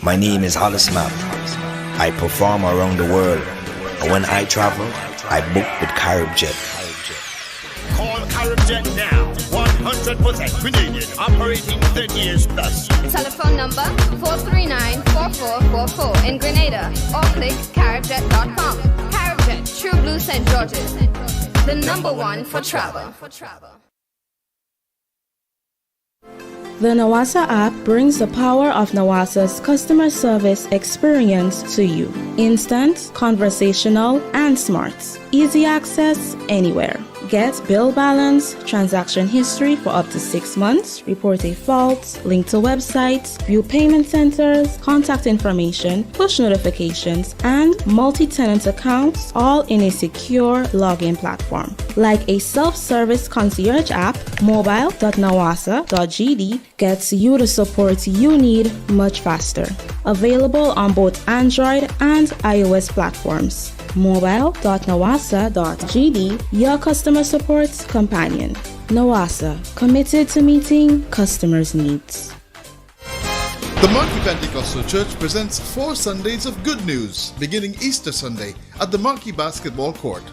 My name is Hollis Map. I perform around the world. And when I travel, I book with CaribJet. Call CaribJet now. 100% Canadian, operating 10 years plus. Telephone number 439-4444 in Grenada or click caribjet.com. CaribJet, True Blue St. George's. The number one for travel. The Nawasa app brings the power of Nawasa's customer service experience to you. Instant, conversational, and smart. Easy access anywhere. Get bill balance, transaction history for up to 6 months, report a fault, link to websites, view payment centers, contact information, push notifications, and multi-tenant accounts, all in a secure login platform. Like a self-service concierge app, mobile.nawasa.gd gets you the support you need much faster. Available on both Android and iOS platforms. mobile.nawasa.gd, your customer support companion. Nawasa, committed to meeting customers' needs. The Marquee Pentecostal Church presents 4 Sundays of good news, beginning Easter Sunday at the Marquee Basketball Court.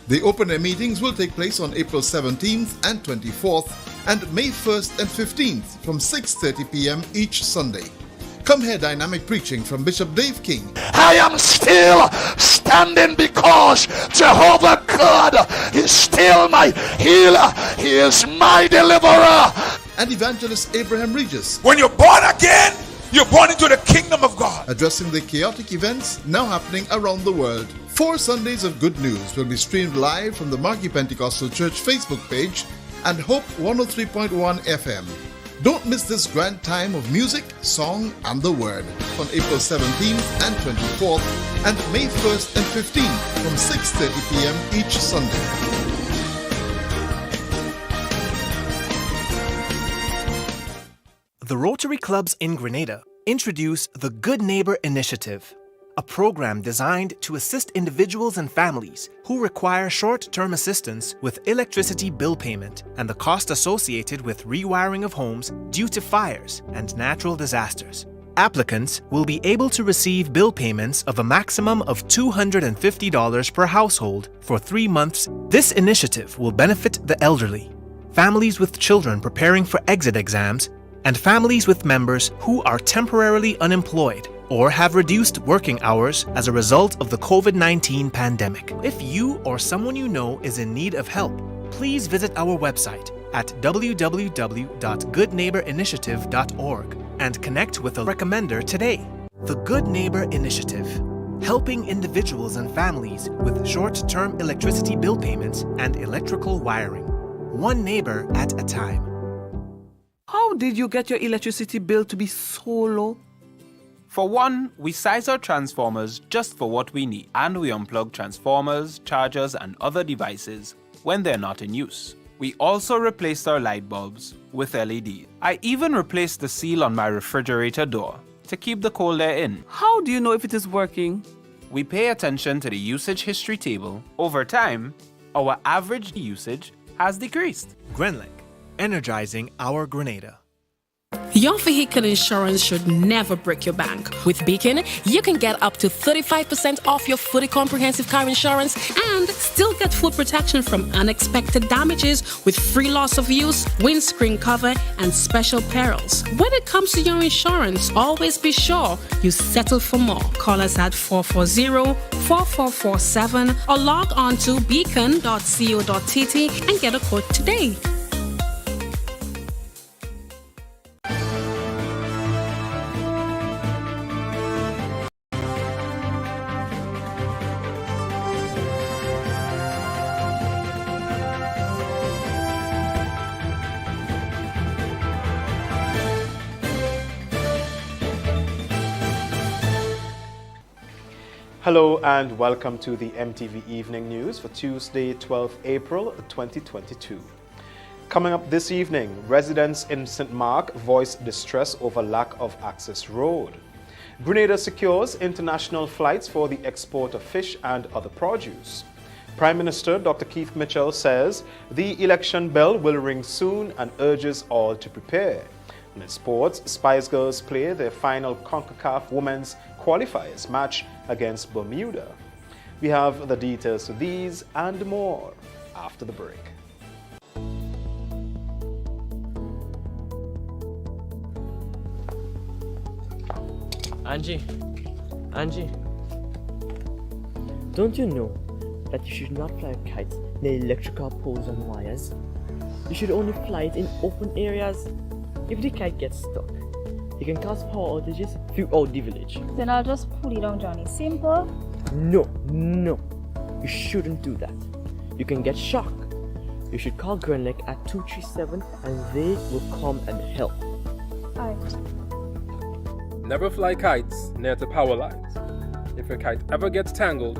The open-air meetings will take place on April 17th and 24th and May 1st and 15th from 6:30 p.m. each Sunday. Come hear dynamic preaching from Bishop Dave King. I am still standing because Jehovah God is still my healer. He is my deliverer. And evangelist Abraham Regis. When you're born again, you're born into the kingdom of God. Addressing the chaotic events now happening around the world. 4 Sundays of Good News will be streamed live from the Marquee Pentecostal Church Facebook page and Hope 103.1 FM. Don't miss this grand time of music, song, and the Word on April 17th and 24th and May 1st and 15th from 6:30 p.m. each Sunday. The Rotary Clubs in Grenada introduce the Good Neighbor Initiative, a program designed to assist individuals and families who require short-term assistance with electricity bill payment and the cost associated with rewiring of homes due to fires and natural disasters. Applicants will be able to receive bill payments of a maximum of $250 per household for 3 months. This initiative will benefit the elderly, families with children preparing for exit exams, and families with members who are temporarily unemployed or have reduced working hours as a result of the COVID-19 pandemic. If you or someone you know is in need of help, please visit our website at www.goodneighborinitiative.org and connect with a recommender today. The Good Neighbor Initiative, helping individuals and families with short-term electricity bill payments and electrical wiring, one neighbor at a time. How did you get your electricity bill to be so low? For one, we size our transformers just for what we need, and we unplug transformers, chargers, and other devices when they're not in use. We also replaced our light bulbs with LED. I even replaced the seal on my refrigerator door to keep the cold air in. How do you know if it is working? We pay attention to the usage history table. Over time, our average usage has decreased. Grenlink, energizing our Grenada. Your vehicle insurance should never break your bank. With Beacon, you can get up to 35% off your fully comprehensive car insurance and still get full protection from unexpected damages with free loss of use, windscreen cover, and special perils. When it comes to your insurance, always be sure you settle for more. Call us at 440-4447 or log on to beacon.co.tt and get a quote today. Hello and welcome to the MTV Evening News for Tuesday, 12 April 2022. Coming up this evening, residents in St. Mark voice distress over lack of access road. Grenada secures international flights for the export of fish and other produce. Prime Minister Dr. Keith Mitchell says the election bell will ring soon and urges all to prepare. In sports, Spice Girls play their final CONCACAF Women's Qualifiers match against Bermuda. We have the details to these and more after the break. Angie, don't you know that you should not fly kites near electrical poles and wires? You should only fly it in open areas. If the kite gets stuck, it can cause power outages throughout the village. Then I'll just pull it down, Johnny. Simple. No. You shouldn't do that. You can get shocked. You should call Grenlec at 237 and they will come and help. Alright. Never fly kites near the power lines. If your kite ever gets tangled,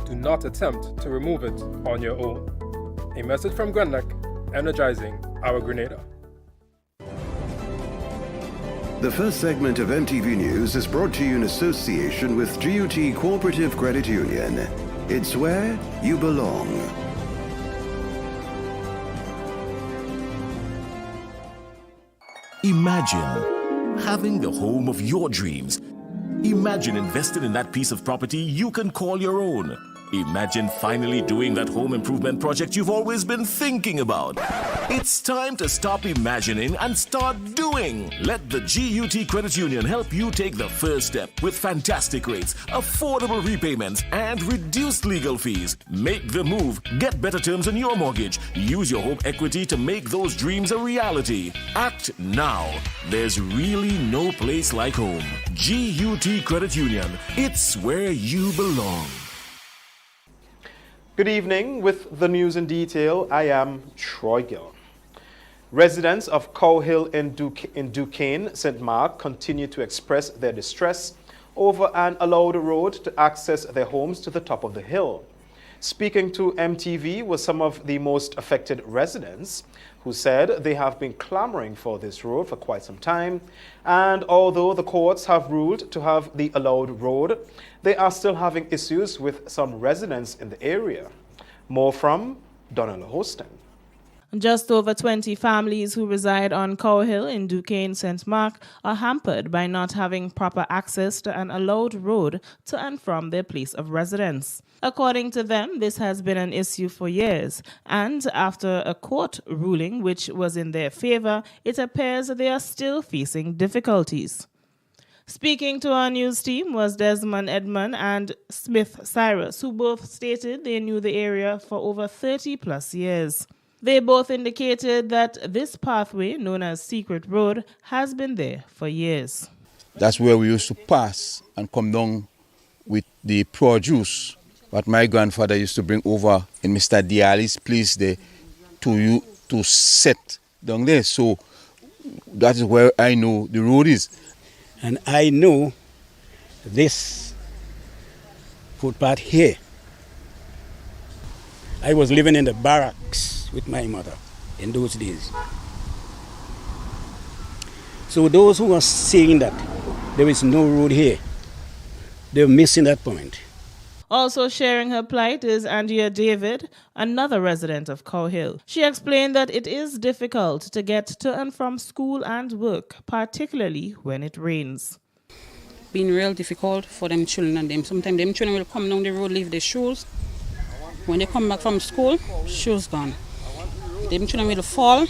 do not attempt to remove it on your own. A message from Grenlec, energizing our Grenada. The first segment of MTV News is brought to you in association with GUT Cooperative Credit Union. It's where you belong. Imagine having the home of your dreams. Imagine investing in that piece of property you can call your own. Imagine finally doing that home improvement project you've always been thinking about. It's time to stop imagining and start doing. Let the GUT Credit Union help you take the first step with fantastic rates, affordable repayments, and reduced legal fees. Make the move. Get better terms on your mortgage. Use your home equity to make those dreams a reality. Act now. There's really no place like home. GUT Credit Union. It's where you belong. Good evening. With the news in detail, I am Troy Gill. Residents of Cow Hill in Duquesne, St. Mark, continue to express their distress over an allowed road to access their homes to the top of the hill. Speaking to MTV were some of the most affected residents who said they have been clamoring for this road for quite some time, and although the courts have ruled to have the allowed road, they are still having issues with some residents in the area. More from Donald Hostin. Just over 20 families who reside on Cow Hill in Duquesne, St. Mark are hampered by not having proper access to an allowed road to and from their place of residence. According to them, this has been an issue for years, and after a court ruling which was in their favor, it appears they are still facing difficulties. Speaking to our news team was Desmond Edmond and Smith Cyrus, who both stated they knew the area for over 30 plus years. They both indicated that this pathway, known as Secret Road, has been there for years. That's where we used to pass and come down with the produce that my grandfather used to bring over in Mr. Diali's place there to set down there. So that is where I know the road is. And I know this footpath here. I was living in the barracks with my mother in those days. So those who are saying that there is no road here, they're missing that point. Also sharing her plight is Andrea David, another resident of Cow Hill. She explained that it is difficult to get to and from school and work, particularly when it rains. Been real difficult for them children and them. Sometimes them children will come down the road, leave their shoes. When they come back from school, shoes gone. Them children will fall,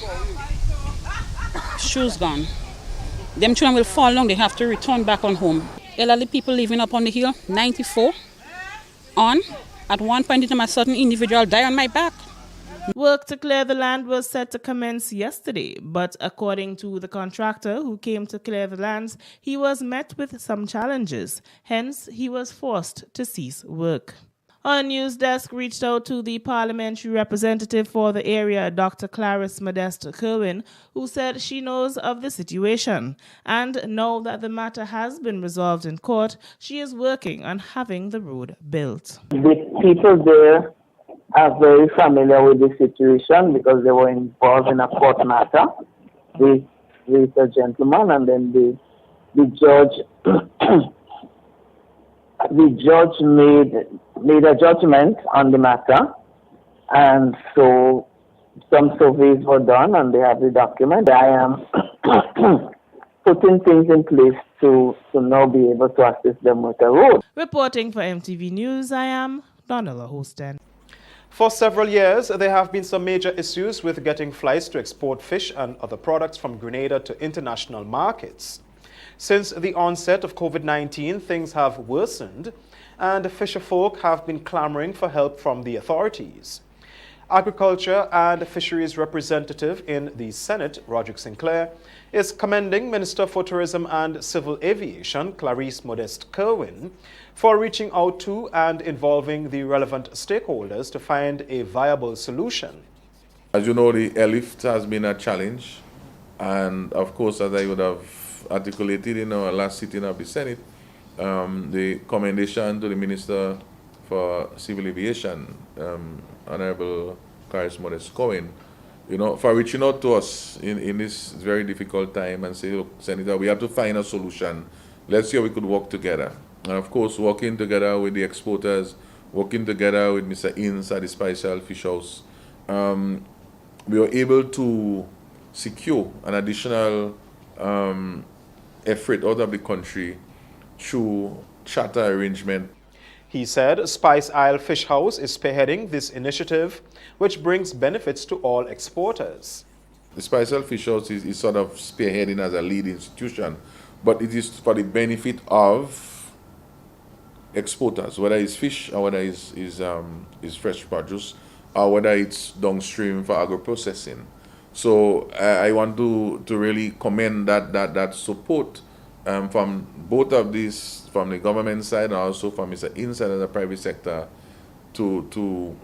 shoes gone. Them children will fall down, they have to return back on home. Elderly people living up on the hill, 94. At one point in time, a certain individual died on my back. Work to clear the land was set to commence yesterday, but according to the contractor who came to clear the lands, he was met with some challenges. Hence, he was forced to cease work. Our news desk reached out to the parliamentary representative for the area, Dr. Clarice Modeste Kerwin, who said she knows of the situation. And now that the matter has been resolved in court, she is working on having the road built. The people there are very familiar with the situation because they were involved in a court matter with a gentleman, and then the judge the judge made a judgment on the matter, and so some surveys were done and they have the document. I am putting things in place to now be able to assist them with the road. Reporting for MTV News, I am Donella Houston. For several years, there have been some major issues with getting flights to export fish and other products from Grenada to international markets. Since the onset of COVID-19, things have worsened, and fisherfolk have been clamoring for help from the authorities. Agriculture and Fisheries representative in the Senate, Roderick Sinclair, is commending Minister for Tourism and Civil Aviation, Clarice Modeste Kerwin, for reaching out to and involving the relevant stakeholders to find a viable solution. As you know, the airlift has been a challenge, and of course, as I would have articulated in our last sitting of the Senate, the commendation to the Minister for Civil Aviation, Honorable Clarice Modeste Kerwin, for reaching out to us in this very difficult time and say, look, Senator, we have to find a solution. Let's see how we could work together. And of course, working together with the exporters, working together with Mr. Ince at the Special Fish House, we were able to secure an additional effort out of the country through charter arrangement. He said Spice Isle Fish House is spearheading this initiative, which brings benefits to all exporters. The Spice Isle Fish House is sort of spearheading as a lead institution, but it is for the benefit of exporters, whether it's fish or whether it's fresh produce or whether it's downstream for agro-processing. So I want to really commend that support from both of these, from the government side and also from Mr. Inside and the private sector, to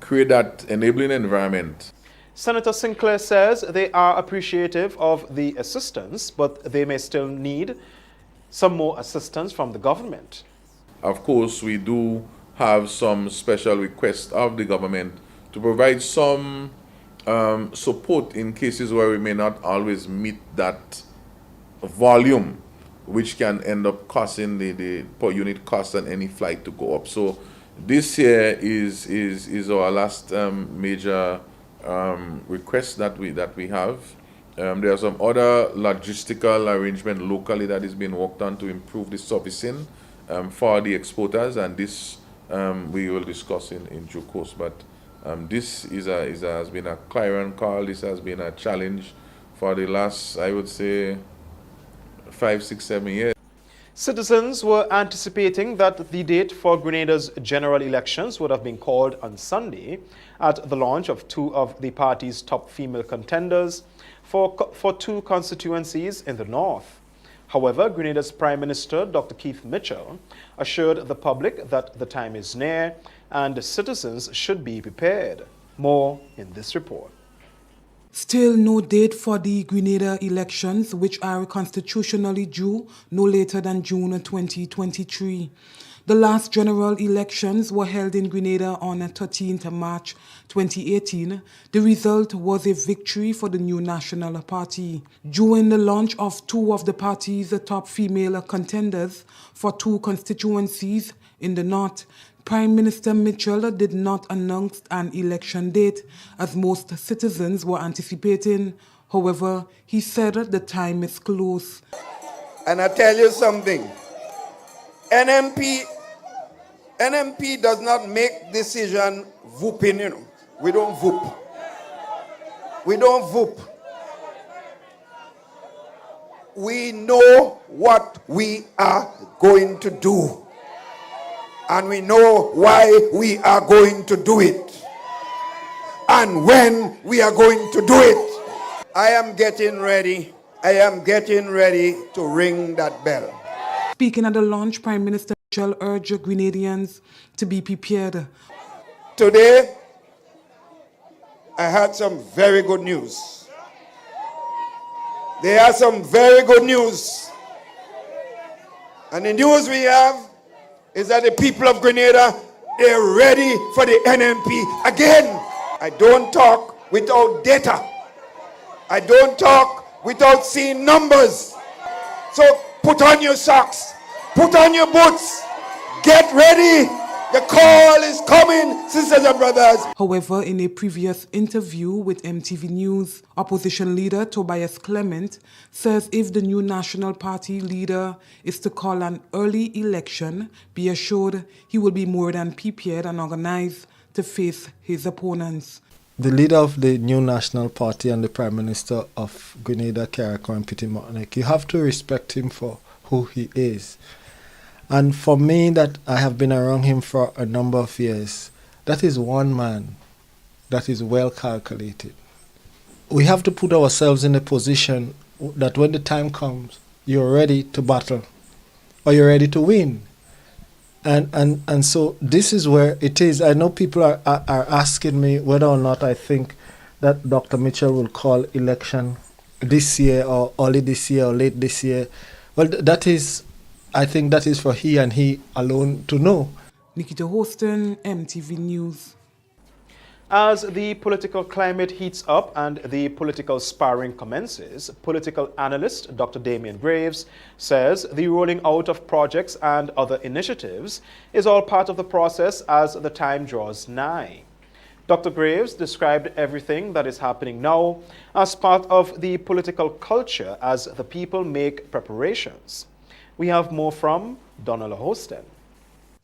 create that enabling environment. Senator Sinclair says they are appreciative of the assistance, but they may still need some more assistance from the government. Of course, we do have some special requests of the government to provide some support in cases where we may not always meet that volume, which can end up costing the per unit cost on any flight to go up. So this year is our last major request that we have. There are some other logistical arrangement locally that is being worked on to improve the servicing for the exporters, and this we will discuss in due course. But this has been a clarion call. This has been a challenge for the last, I would say, 5, 6, 7 years. Citizens were anticipating that the date for Grenada's general elections would have been called on Sunday at the launch of two of the party's top female contenders for two constituencies in the north. However, Grenada's Prime Minister, Dr. Keith Mitchell, assured the public that the time is near and citizens should be prepared. More in this report. Still no date for the Grenada elections, which are constitutionally due no later than June 2023. The last general elections were held in Grenada on 13th March 2018. The result was a victory for the new National Party. During the launch of two of the party's top female contenders for two constituencies in the north, Prime Minister Mitchell did not announce an election date, as most citizens were anticipating. However, he said the time is close. And I tell you something, NMP does not make decision whooping, We don't whoop. We don't whoop. We know what we are going to do. And we know why we are going to do it. And when we are going to do it. I am getting ready. I am getting ready to ring that bell. Speaking at the launch, Prime Minister Mitchell urged Grenadians to be prepared. Today, I had some very good news. There are some very good news. And the news we have is that the people of Grenada, they're ready for the NMP again. I don't talk without data. I don't talk without seeing numbers. So put on your socks, put on your boots, get ready, The call is coming, sisters and brothers. However, in a previous interview with MTV News, opposition leader Tobias Clement says if the new National Party leader is to call an early election, be assured he will be more than prepared and organized to face his opponents. The leader of the new National Party and the Prime Minister of Grenada, Carriacou and Petit Martinique, you have to respect him for who he is. And for me, that I have been around him for a number of years, that is one man that is well calculated. We have to put ourselves in a position that when the time comes, you're ready to battle or you're ready to win. And so this is where it is. I know people are asking me whether or not I think that Dr. Mitchell will call election this year or early this year or late this year. Well, I think that is for he and he alone to know. Nikita Hostin, MTV News. As the political climate heats up and the political sparring commences, political analyst Dr. Damian Graves says the rolling out of projects and other initiatives is all part of the process as the time draws nigh. Dr. Graves described everything that is happening now as part of the political culture as the people make preparations. We have more from Donald Hostin.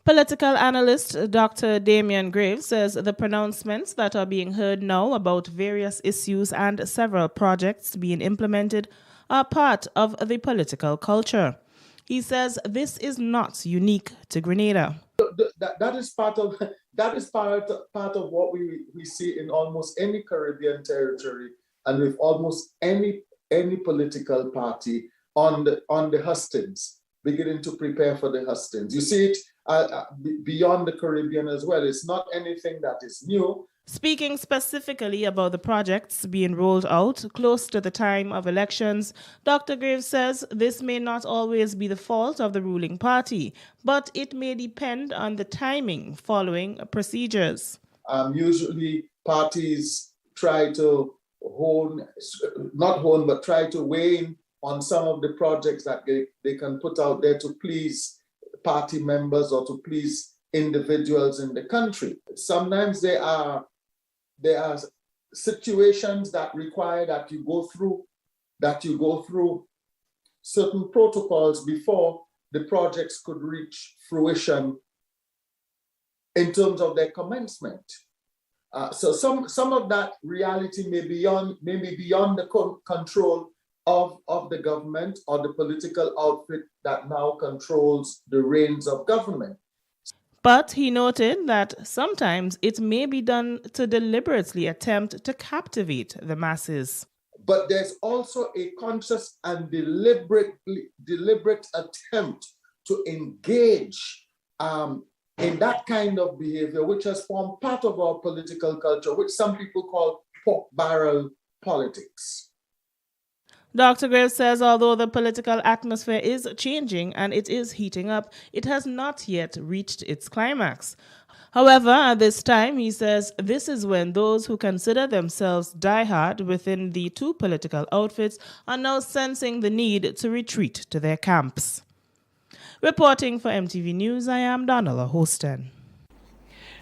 Political analyst Dr. Damian Graves says the pronouncements that are being heard now about various issues and several projects being implemented are part of the political culture. He says this is not unique to Grenada. That is part of what we see in almost any Caribbean territory and with almost any political party on the hustings, beginning to prepare for the hustings. You see it beyond the Caribbean as well. It's not anything that is new. Speaking specifically about the projects being rolled out close to the time of elections, Dr. Graves says this may not always be the fault of the ruling party, but it may depend on the timing following procedures. Usually parties try to try to weigh in on some of the projects that they can put out there to please party members or to please individuals in the country. Sometimes there are situations that require that you go through certain protocols before the projects could reach fruition in terms of their commencement. So some of that reality may be beyond the control of the government or the political outfit that now controls the reins of government. But he noted that sometimes it may be done to deliberately attempt to captivate the masses. But there's also a conscious and deliberate attempt to engage in that kind of behavior, which has formed part of our political culture, which some people call pork barrel politics. Dr. Graves says although the political atmosphere is changing and it is heating up, it has not yet reached its climax. However, at this time, he says this is when those who consider themselves diehard within the two political outfits are now sensing the need to retreat to their camps. Reporting for MTV News, I am Donald Hostin.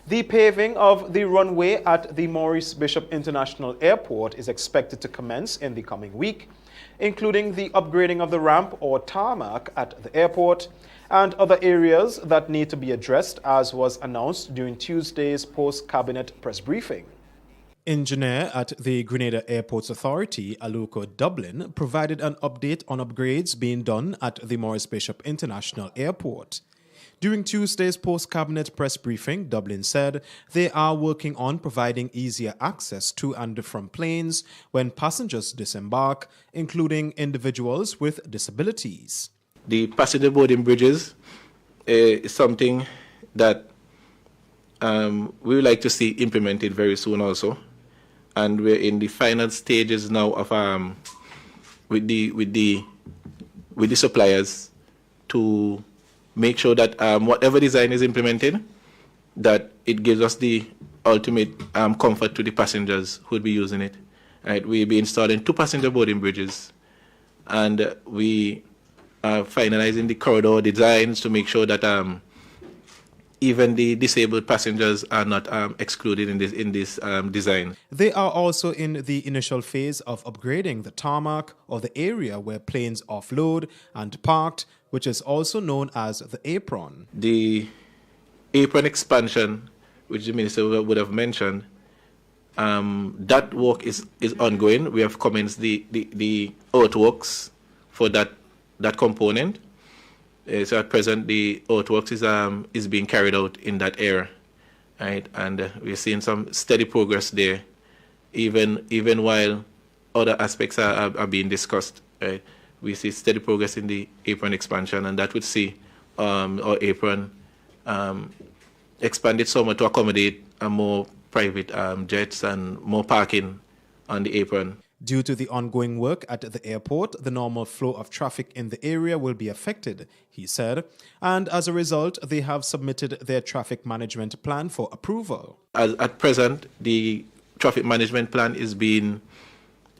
The paving of the runway at the Maurice Bishop International Airport is expected to commence in the coming week, including the upgrading of the ramp or tarmac at the airport and other areas that need to be addressed, as was announced during Tuesday's post-cabinet press briefing. Engineer at the Grenada Airports Authority, Aluko Dublin, provided an update on upgrades being done at the Maurice Bishop International Airport. During Tuesday's post-cabinet press briefing, Dublin said they are working on providing easier access to and from planes when passengers disembark, including individuals with disabilities. The passenger boarding bridges is something that we would like to see implemented very soon also. And we're in the final stages now of with the suppliers to make sure that whatever design is implemented, that it gives us the ultimate comfort to the passengers who will be using it. Right, we'll be installing 2 passenger boarding bridges, and we are finalizing the corridor designs to make sure that even the disabled passengers are not excluded in this design. They are also in the initial phase of upgrading the tarmac or the area where planes offload and parked, which is also known as the apron. The apron expansion, which the minister would have mentioned, that work is ongoing. We have commenced the earthworks for that component. So at present, the earthworks is being carried out in that area, right? And we're seeing some steady progress there, even while other aspects are being discussed. Right? We see steady progress in the apron expansion, and that would see our apron expanded somewhat to accommodate more private jets and more parking on the apron. Due to the ongoing work at the airport, the normal flow of traffic in the area will be affected, he said, and as a result, they have submitted their traffic management plan for approval. At present, the traffic management plan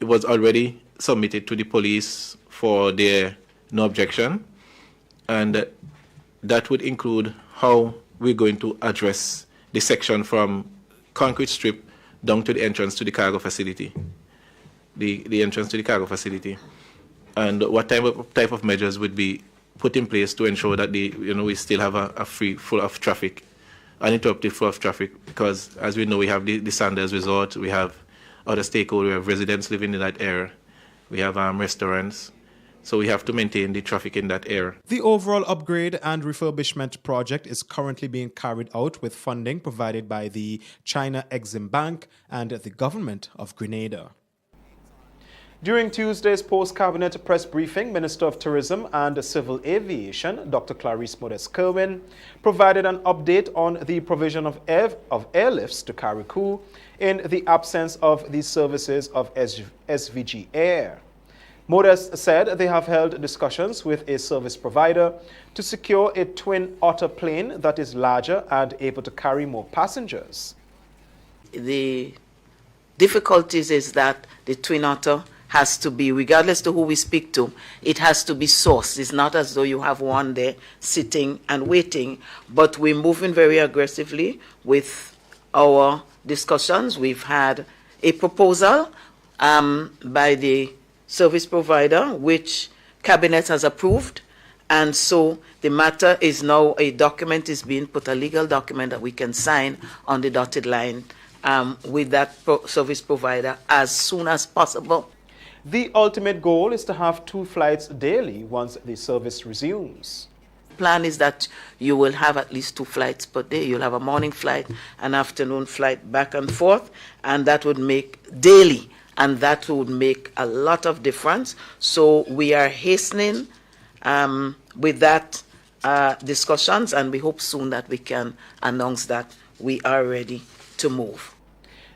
was already submitted to the police for their no objection, and that would include how we're going to address the section from concrete strip down to the entrance to the cargo facility. The entrance to the cargo facility, and what type of measures would be put in place to ensure that we still have a free flow of traffic, uninterrupted flow of traffic, because as we know, we have the Sanders Resort, we have other stakeholders, we have residents living in that area, we have restaurants, so we have to maintain the traffic in that area. The overall upgrade and refurbishment project is currently being carried out with funding provided by the China Exim Bank and the government of Grenada. During Tuesday's post-cabinet press briefing, Minister of Tourism and Civil Aviation, Dr. Clarice Modest-Kerwin, provided an update on the provision of airlifts to Carriacou in the absence of the services of SVG Air. Modest said they have held discussions with a service provider to secure a twin otter plane that is larger and able to carry more passengers. The difficulties is that the twin otter has to be, regardless to who we speak to, it has to be sourced. It's not as though you have one there sitting and waiting, but we're moving very aggressively with our discussions. We've had a proposal by the service provider, which Cabinet has approved, and so the matter is now, a document is being put, a legal document that we can sign on the dotted line with that service provider as soon as possible. The ultimate goal is to have 2 flights daily once the service resumes. Plan is that you will have at least 2 flights per day. You'll have a morning flight, an afternoon flight back and forth, and that would make daily, and that would make a lot of difference. So we are hastening with that discussions, and we hope soon that we can announce that we are ready to move.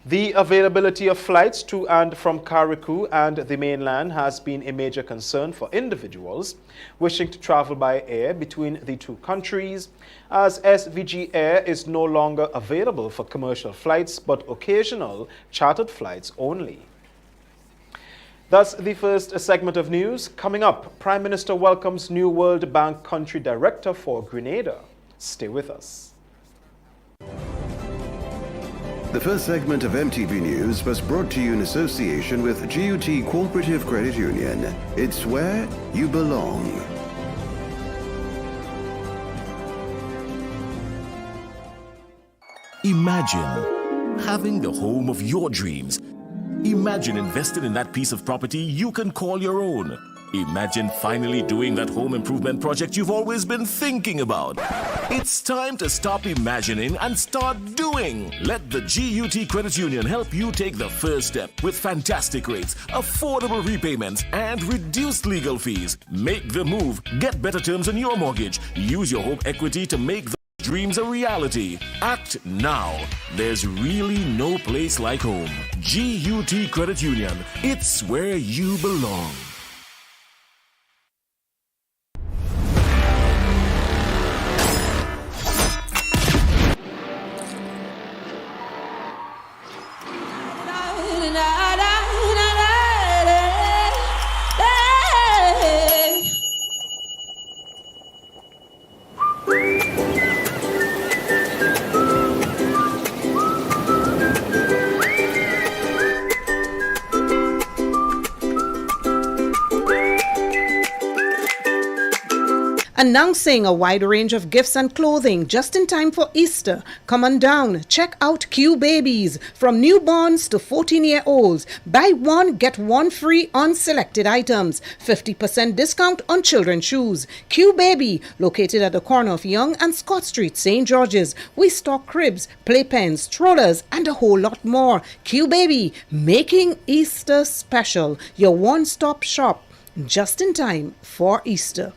The availability of flights to and from Carriacou and the mainland has been a major concern for individuals wishing to travel by air between the 2 countries, as SVG Air is no longer available for commercial flights but occasional chartered flights only. That's the first segment of news. Coming up, Prime Minister welcomes new World Bank Country Director for Grenada. Stay with us. The first segment of MTV News was brought to you in association with GUT Cooperative Credit Union. It's where you belong. Imagine having the home of your dreams. Imagine investing in that piece of property you can call your own. Imagine finally doing that home improvement project you've always been thinking about. It's time to stop imagining and start doing. Let the GUT Credit Union help you take the first step with fantastic rates, affordable repayments, and reduced legal fees. Make the move. Get better terms on your mortgage. Use your home equity to make those dreams a reality. Act now. There's really no place like home. GUT Credit Union. It's where you belong. announcing a wide range of gifts and clothing just in time for Easter. Come on down, check out Q Babies, from newborns to 14-year-olds. Buy one, get one free on selected items. 50% discount on children's shoes. Q Baby, located at the corner of Young and Scott Street, St. George's. We stock cribs, playpens, strollers, and a whole lot more. Q Baby, making Easter special. Your one-stop shop, just in time for Easter.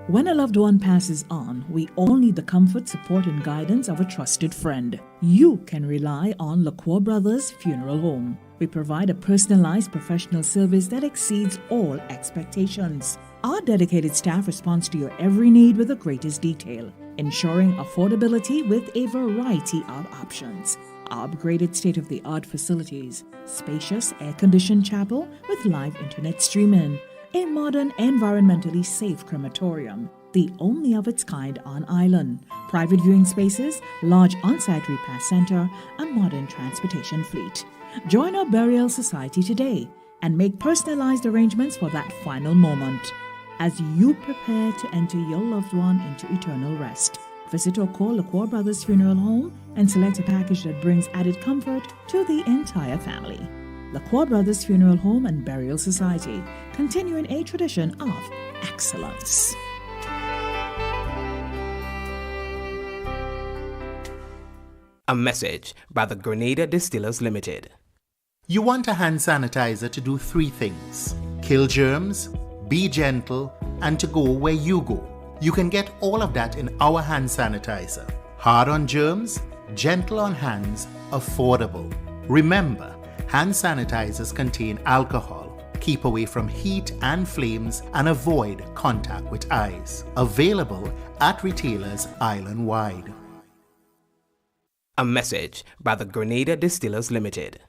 When a loved one passes on, we all need the comfort, support, and guidance of a trusted friend. You can rely on LaCroix Brothers Funeral Home. We provide a personalized professional service that exceeds all expectations. Our dedicated staff responds to your every need with the greatest detail, ensuring affordability with a variety of options. Our upgraded state-of-the-art facilities, spacious air-conditioned chapel with live internet streaming, a modern, environmentally safe crematorium, the only of its kind on island, private viewing spaces, large on-site repast center, a modern transportation fleet. Join our burial society today and make personalized arrangements for that final moment as you prepare to enter your loved one into eternal rest. Visit or call LaCroix Brothers Funeral Home and select a package that brings added comfort to the entire family. LaCroix Brothers Funeral Home and Burial Society, continuing a tradition of excellence. A message by the Grenada Distillers Limited. You want a hand sanitizer to do 3 things: kill germs, be gentle, and to go where you go. You can get all of that in our hand sanitizer. Hard on germs, gentle on hands, affordable. Remember, hand sanitizers contain alcohol. Keep away from heat and flames and avoid contact with eyes. Available at retailers island-wide. A message by the Grenada Distillers Limited.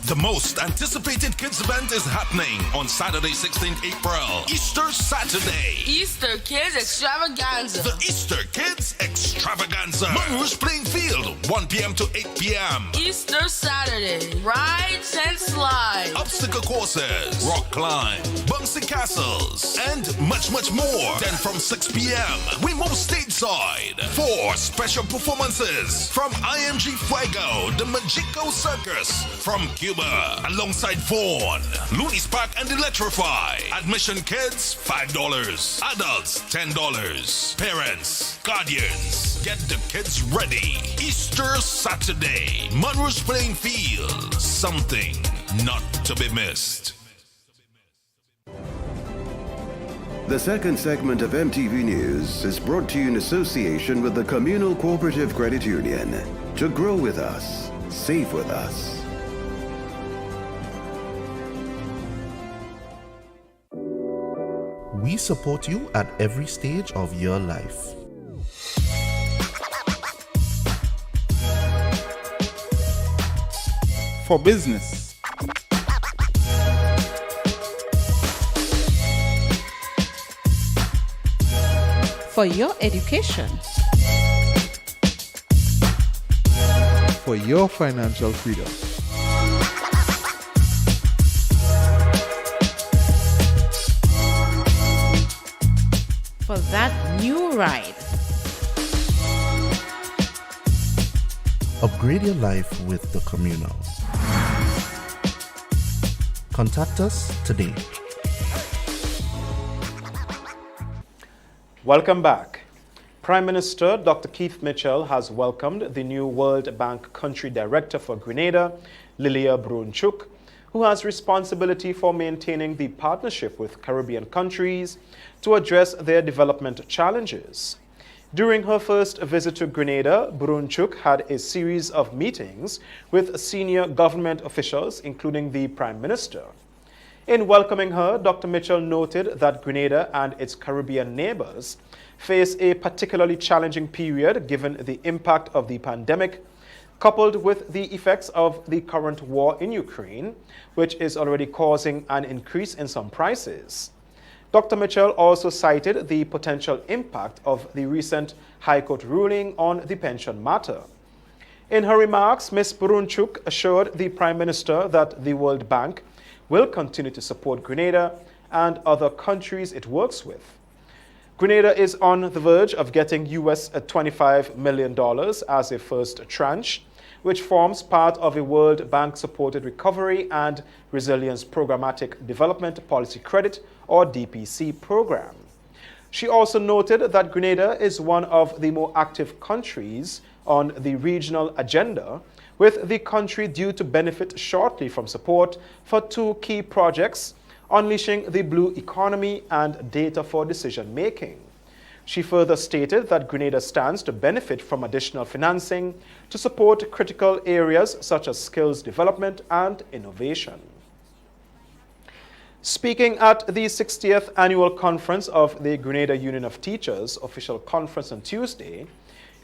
The most anticipated kids event is happening on Saturday, 16th April, Easter Saturday. Easter Kids Extravaganza. The Easter Kids Extravaganza. Monroe's playing field, 1 p.m. to 8 p.m. Easter Saturday, rides and slides. Obstacle courses, rock climb, bouncy castles, and much, much more. Then from 6 p.m., we move stateside for special performances from IMG Fuego, the Magico Circus, from Cuba, alongside Fawn, Looney Spark, and Electrify. Admission kids, $5. Adults, $10. Parents, guardians, get the kids ready. Easter Saturday, Monroe's playing field. Something not to be missed. The second segment of MTV News is brought to you in association with the Communal Cooperative Credit Union. To grow with us, save with us. We support you at every stage of your life. For business, For your education, for your financial freedom, for that new ride. Upgrade your life with the Communal. Contact us today. Welcome back. Prime Minister Dr. Keith Mitchell has welcomed the new World Bank Country Director for Grenada, Lilia Brunchuk, who has responsibility for maintaining the partnership with Caribbean countries to address their development challenges. During her first visit to Grenada, Brunchuk had a series of meetings with senior government officials, including the Prime Minister. In welcoming her, Dr. Mitchell noted that Grenada and its Caribbean neighbors face a particularly challenging period given the impact of the pandemic, coupled with the effects of the current war in Ukraine, which is already causing an increase in some prices. Dr. Mitchell also cited the potential impact of the recent High Court ruling on the pension matter. In her remarks, Ms. Brunchuk assured the Prime Minister that the World Bank will continue to support Grenada and other countries it works with. Grenada is on the verge of getting US $25 million as a first tranche, which forms part of a World Bank-supported Recovery and Resilience Programmatic Development Policy Credit, or DPC, program. She also noted that Grenada is one of the more active countries on the regional agenda, with the country due to benefit shortly from support for two key projects, unleashing the blue economy and data for decision-making. She further stated that Grenada stands to benefit from additional financing to support critical areas such as skills development and innovation. Speaking at the 60th Annual Conference of the Grenada Union of Teachers official conference on Tuesday,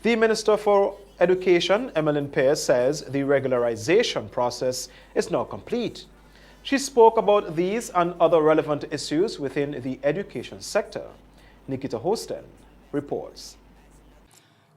the Minister for Education, Emmeline Pearce, says the regularization process is now complete. She spoke about these and other relevant issues within the education sector. Nikita Hosten reports.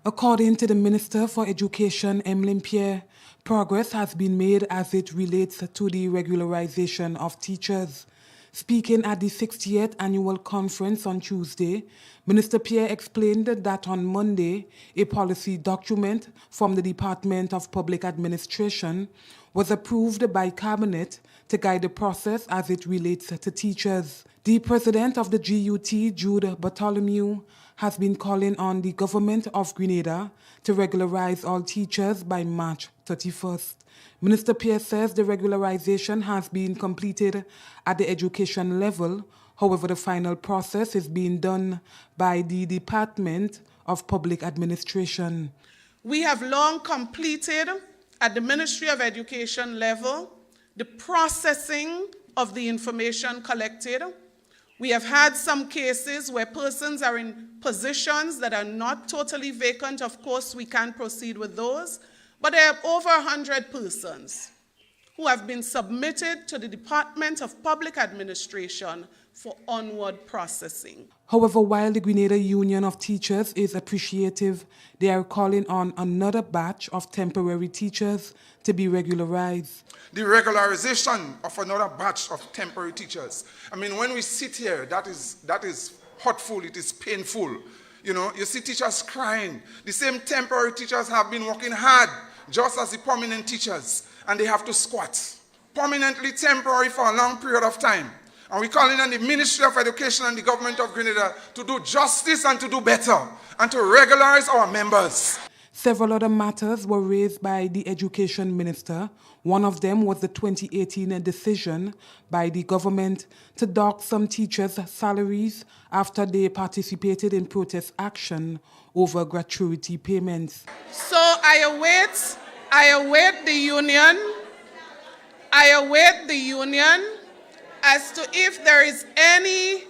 According to the Minister for Education, Emmeline Pearce, progress has been made as it relates to the regularization of teachers. Speaking at the 60th Annual Conference on Tuesday, Minister Pearce explained that on Monday, a policy document from the Department of Public Administration was approved by Cabinet to guide the process as it relates to teachers. The President of the GUT, Jude Bartholomew, has been calling on the government of Grenada to regularize all teachers by March 31st. Minister Pearce says the regularization has been completed at the education level. However, the final process is being done by the Department of Public Administration. We have long completed at the Ministry of Education level the processing of the information collected. We have had some cases where persons are in positions that are not totally vacant. Of course, we can't proceed with those. But there are over 100 persons who have been submitted to the Department of Public Administration for onward processing. However, while the Grenada Union of Teachers is appreciative, they are calling on another batch of temporary teachers to be regularized. The regularization of another batch of temporary teachers. I mean, when we sit here, that is hurtful, it is painful. You know, you see teachers crying. The same temporary teachers have been working hard, just as the permanent teachers, and they have to squat. Permanently temporary for a long period of time. And we're calling on the Ministry of Education and the government of Grenada to do justice and to do better, and to regularize our members. Several other matters were raised by the Education Minister. One of them was the 2018 decision by the government to dock some teachers' salaries after they participated in protest action over gratuity payments. So I await the union as to if there is any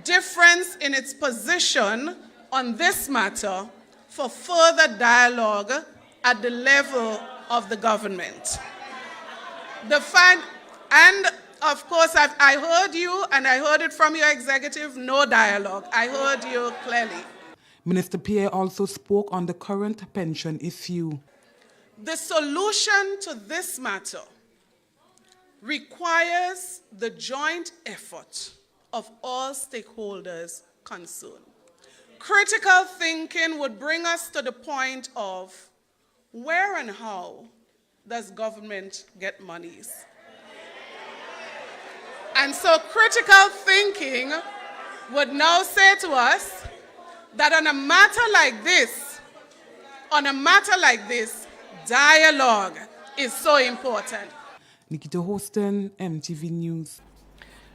difference in its position on this matter for further dialogue at the level of the government. And of course, I heard you, and I heard it from your executive, no dialogue. I heard you clearly. Minister Pearce also spoke on the current pension issue. The solution to this matter requires the joint effort of all stakeholders concerned. Critical thinking would bring us to the point of where and how does government get monies? And so critical thinking would now say to us that on a matter like this, dialogue is so important. Nikita Hosten, MTV News.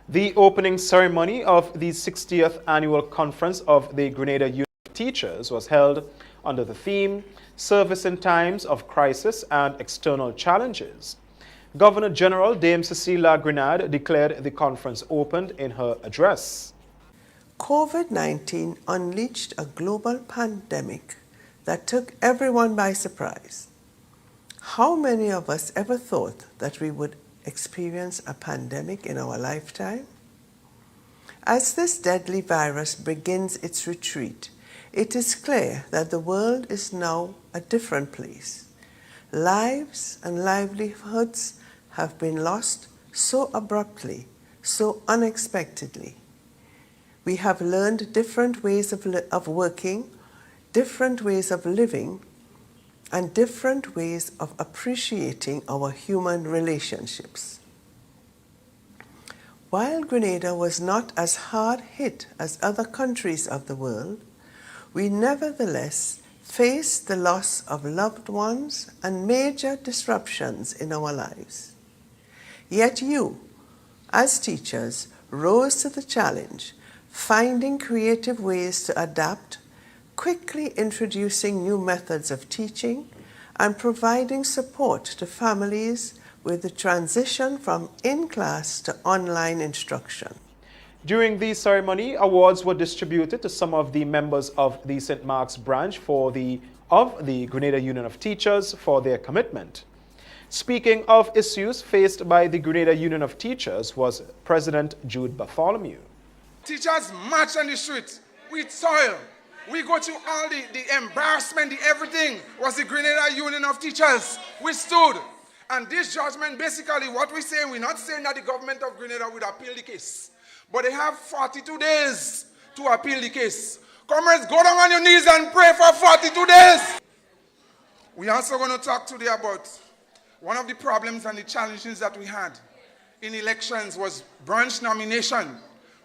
The opening ceremony of the 60th Annual Conference of the Grenada Union of Teachers was held under the theme, Service in Times of Crisis and External Challenges. Governor General Dame Cecilia Grenade declared the conference opened in her address. COVID-19 unleashed a global pandemic that took everyone by surprise. How many of us ever thought that we would experience a pandemic in our lifetime? As this deadly virus begins its retreat, it is clear that the world is now a different place. Lives and livelihoods have been lost so abruptly so unexpectedly. We have learned different ways of working, different ways of living, and different ways of appreciating our human relationships. While Grenada was not as hard hit as other countries of the world, we nevertheless faced the loss of loved ones and major disruptions in our lives. Yet you, as teachers, rose to the challenge, finding creative ways to adapt, quickly introducing new methods of teaching, and providing support to families with the transition from in-class to online instruction. During the ceremony, awards were distributed to some of the members of the St. Mark's branch of the Grenada Union of Teachers for their commitment. Speaking of issues faced by the Grenada Union of Teachers was President Jude Bartholomew. Teachers march on the street with soil. We go through all the embarrassment, the everything was the Grenada Union of Teachers. We stood. And this judgment, basically what we're saying, we're not saying that the government of Grenada would appeal the case. But they have 42 days to appeal the case. Comrades, go down on your knees and pray for 42 days. We're also going to talk today about one of the problems and the challenges that we had in elections was branch nomination.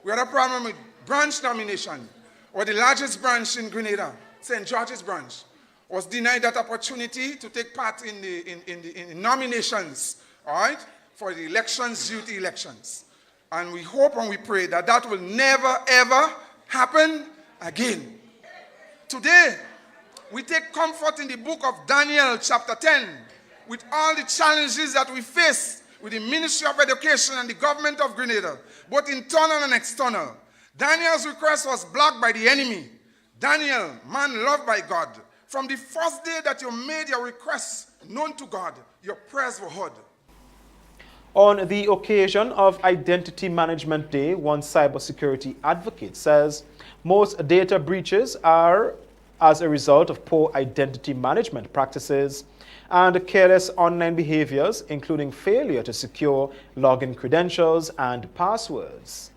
We had a problem with branch nomination, or the largest branch in Grenada, St. George's branch, was denied that opportunity to take part in the nominations, all right, for the elections, duty elections. And we hope and we pray that that will never, ever happen again. Today, we take comfort in the book of Daniel, chapter 10, with all the challenges that we face with the Ministry of Education and the government of Grenada, both internal and external. Daniel's request was blocked by the enemy. Daniel, man loved by God, from the first day that you made your requests known to God, your prayers were heard. On the occasion of Identity Management Day, one cybersecurity advocate says most data breaches are as a result of poor identity management practices and careless online behaviors, including failure to secure login credentials and passwords.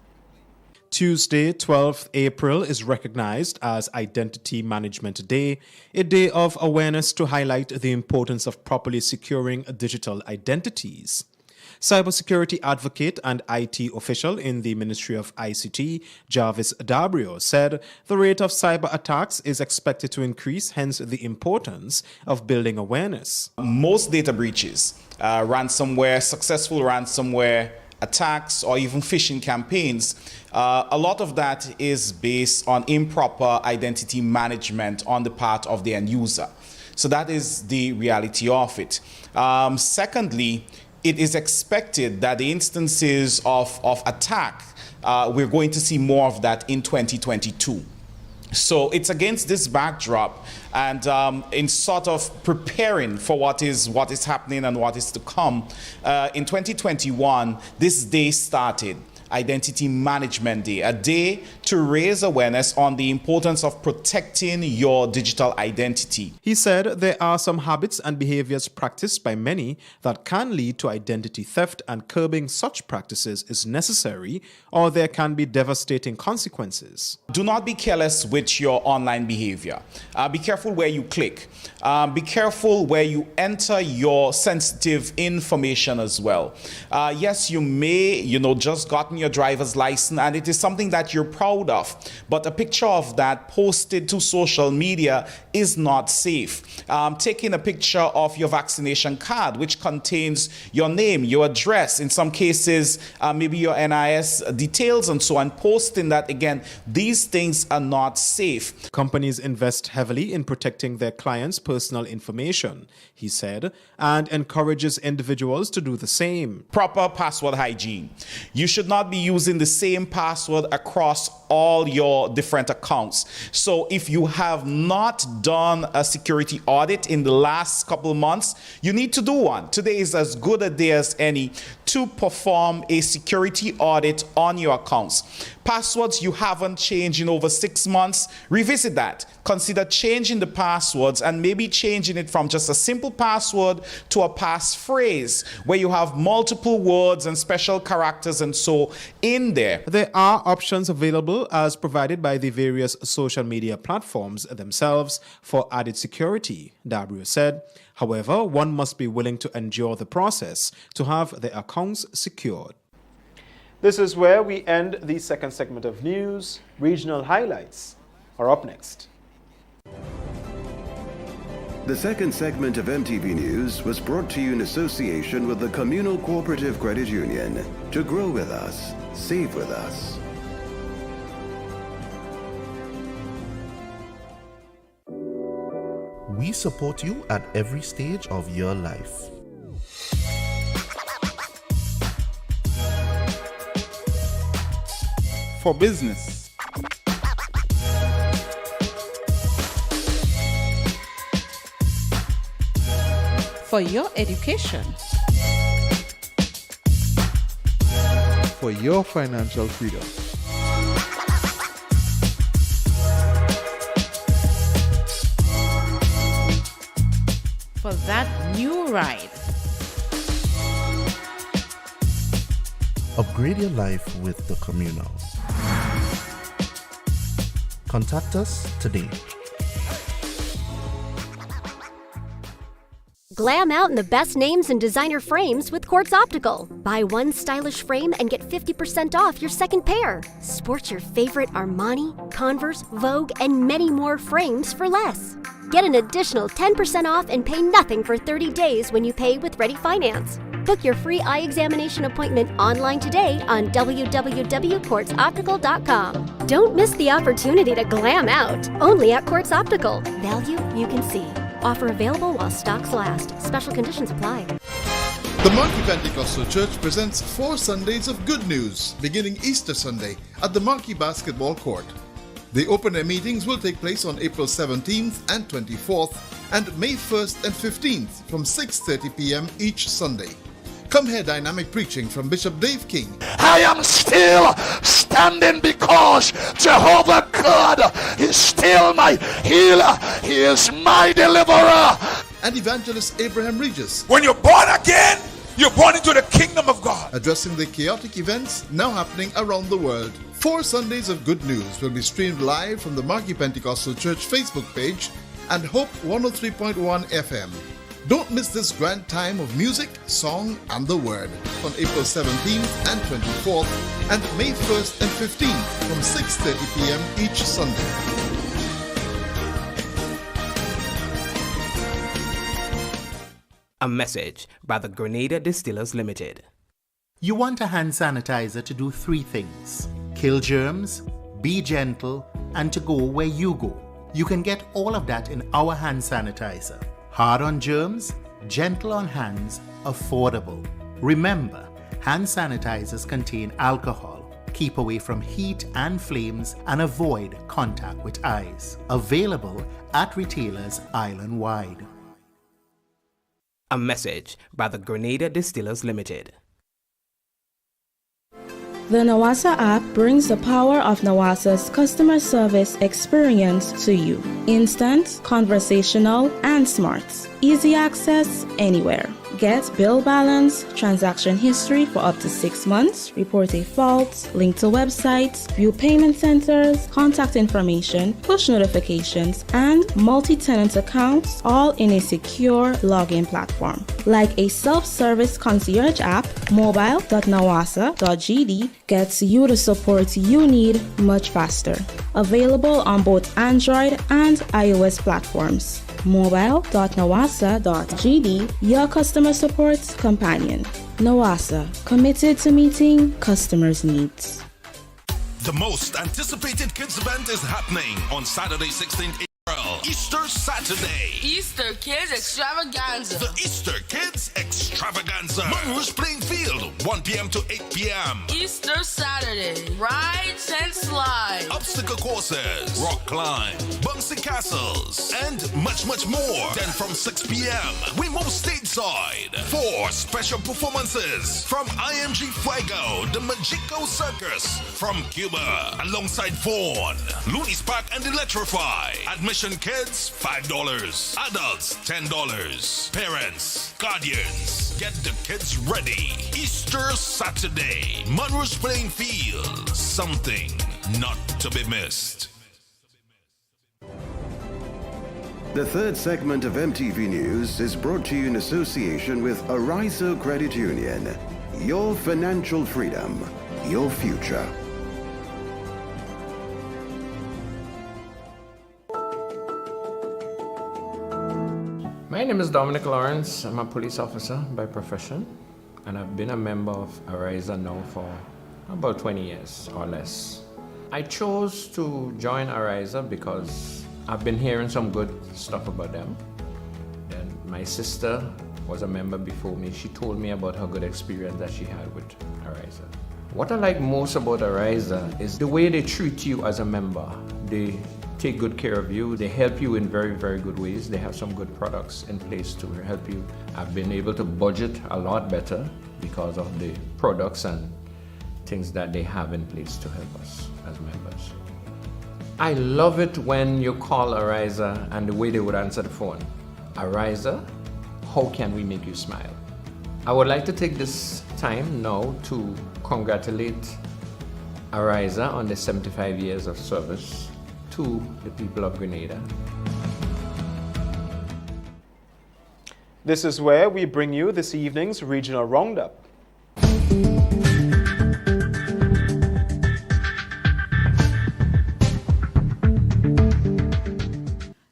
Tuesday, 12th April is recognized as Identity Management Day, a day of awareness to highlight the importance of properly securing digital identities. Cybersecurity advocate and IT official in the Ministry of ICT, Jarvis Dabrio, said the rate of cyber attacks is expected to increase, hence the importance of building awareness. Most data breaches, ransomware, successful ransomware attacks, or even phishing campaigns, a lot of that is based on improper identity management on the part of the end user. So that is the reality of it. Secondly, it is expected that the instances of attack, we're going to see more of that in 2022. So it's against this backdrop and in sort of preparing for what is happening and what is to come. In 2021, this day started, Identity Management Day, a day to raise awareness on the importance of protecting your digital identity. He said there are some habits and behaviors practiced by many that can lead to identity theft, and curbing such practices is necessary, or there can be devastating consequences. Do not be careless with your online behavior. Be careful where you click. Be careful where you enter your sensitive information as well. Yes, you may, just gotten your driver's license and it is something that you're proud of, but a picture of that posted to social media is not safe. Taking a picture of your vaccination card, which contains your name, your address, in some cases, maybe your NIS details and so on, posting that, again, these things are not safe. Companies invest heavily in protecting their clients' personal information, he said, and encourages individuals to do the same. Proper password hygiene. You should not be using the same password across all your different accounts. So if you have not done a security audit in the last couple of months, you need to do one. Today is as good a day as any to perform a security audit on your accounts. Passwords you haven't changed in over 6 months, revisit that. Consider changing the passwords and maybe changing it from just a simple password to a passphrase where you have multiple words and special characters and so in there. There are options available as provided by the various social media platforms themselves for added security, W said. However, one must be willing to endure the process to have their accounts secured. This is where we end the second segment of news. Regional highlights are up next. The second segment of MTV News was brought to you in association with the Communal Cooperative Credit Union. To grow with us, save with us. We support you at every stage of your life. For business. For your education. For your financial freedom. For that new ride. Upgrade your life with the Communal. Contact us today. Glam out in the best names and designer frames with Quartz Optical. Buy one stylish frame and get 50% off your second pair. Sport your favorite Armani, Converse, Vogue, and many more frames for less. Get an additional 10% off and pay nothing for 30 days when you pay with Ready Finance. Book your free eye examination appointment online today on www.quartzoptical.com. Don't miss the opportunity to glam out, only at Quartz Optical. Value you can see. Offer available while stocks last. Special conditions apply. The Marquee Pentecostal Church presents 4 Sundays of Good News, beginning Easter Sunday at the Marquee Basketball Court. The open-air meetings will take place on April 17th and 24th and May 1st and 15th from 6:30 p.m. each Sunday. Come hear dynamic preaching from Bishop Dave King. I am still standing because Jehovah God is still my healer. He is my deliverer. And evangelist Abraham Regis. When you're born again, you're born into the kingdom of God. Addressing the chaotic events now happening around the world. 4 Sundays of Good News will be streamed live from the Marquee Pentecostal Church Facebook page and Hope 103.1 FM. Don't miss this grand time of music, song, and the word on April 17th and 24th and May 1st and 15th from 6:30 p.m. each Sunday. A message by the Grenada Distillers Limited. You want a hand sanitizer to do 3 things: kill germs, be gentle, and to go where you go. You can get all of that in our hand sanitizer. Hard on germs, gentle on hands, affordable. Remember, hand sanitizers contain alcohol. Keep away from heat and flames and avoid contact with eyes. Available at retailers island-wide. A message by the Grenada Distillers Limited. The Nawasa app brings the power of Nawasa's customer service experience to you. Instant, conversational, and smart. Easy access anywhere. Get bill balance, transaction history for up to 6 months, report a fault, link to websites, view payment centers, contact information, push notifications, and multi-tenant accounts, all in a secure login platform. Like a self-service concierge app, mobile.nawasa.gd gets you the support you need much faster. Available on both Android and iOS platforms. Mobile.nawasa.gd, your customer support companion. Nawasa, committed to meeting customers' needs. The most anticipated kids event is happening on Saturday, 16th April Easter Saturday. Easter Kids Extravaganza. The Easter Kids Extravaganza. Monroe's playing field, 1 p.m. to 8 p.m. Easter Saturday. Rides and slides. Obstacle courses, rock climb, bouncy castles, and much more. Then from 6 p.m., we move stateside for special performances from IMG Fuego, the Magico Circus from Cuba, alongside Fawn, Looney's Park, and Electrify. Admission kids, $5. Adults, $10. Parents, guardians, get the kids ready. Easter Saturday, Monroe's playing field. Something not to be missed. The third segment of MTV News is brought to you in association with Arizo Credit Union. Your financial freedom, your future. My name is Dominic Lawrence. I'm a police officer by profession, and I've been a member of Arizo now for about 20 years or less. I chose to join Arizo because I've been hearing some good stuff about them. And my sister was a member before me. She told me about her good experience that she had with Arizo. What I like most about Arizo is the way they treat you as a member. They take good care of you. They help you in very, very good ways. They have some good products in place to help you. I've been able to budget a lot better because of the products and things that they have in place to help us as members. I love it when you call Arizo and the way they would answer the phone. Arizo, how can we make you smile? I would like to take this time now to congratulate Arizo on the 75 years of service to the people of Grenada. This is where we bring you this evening's regional roundup.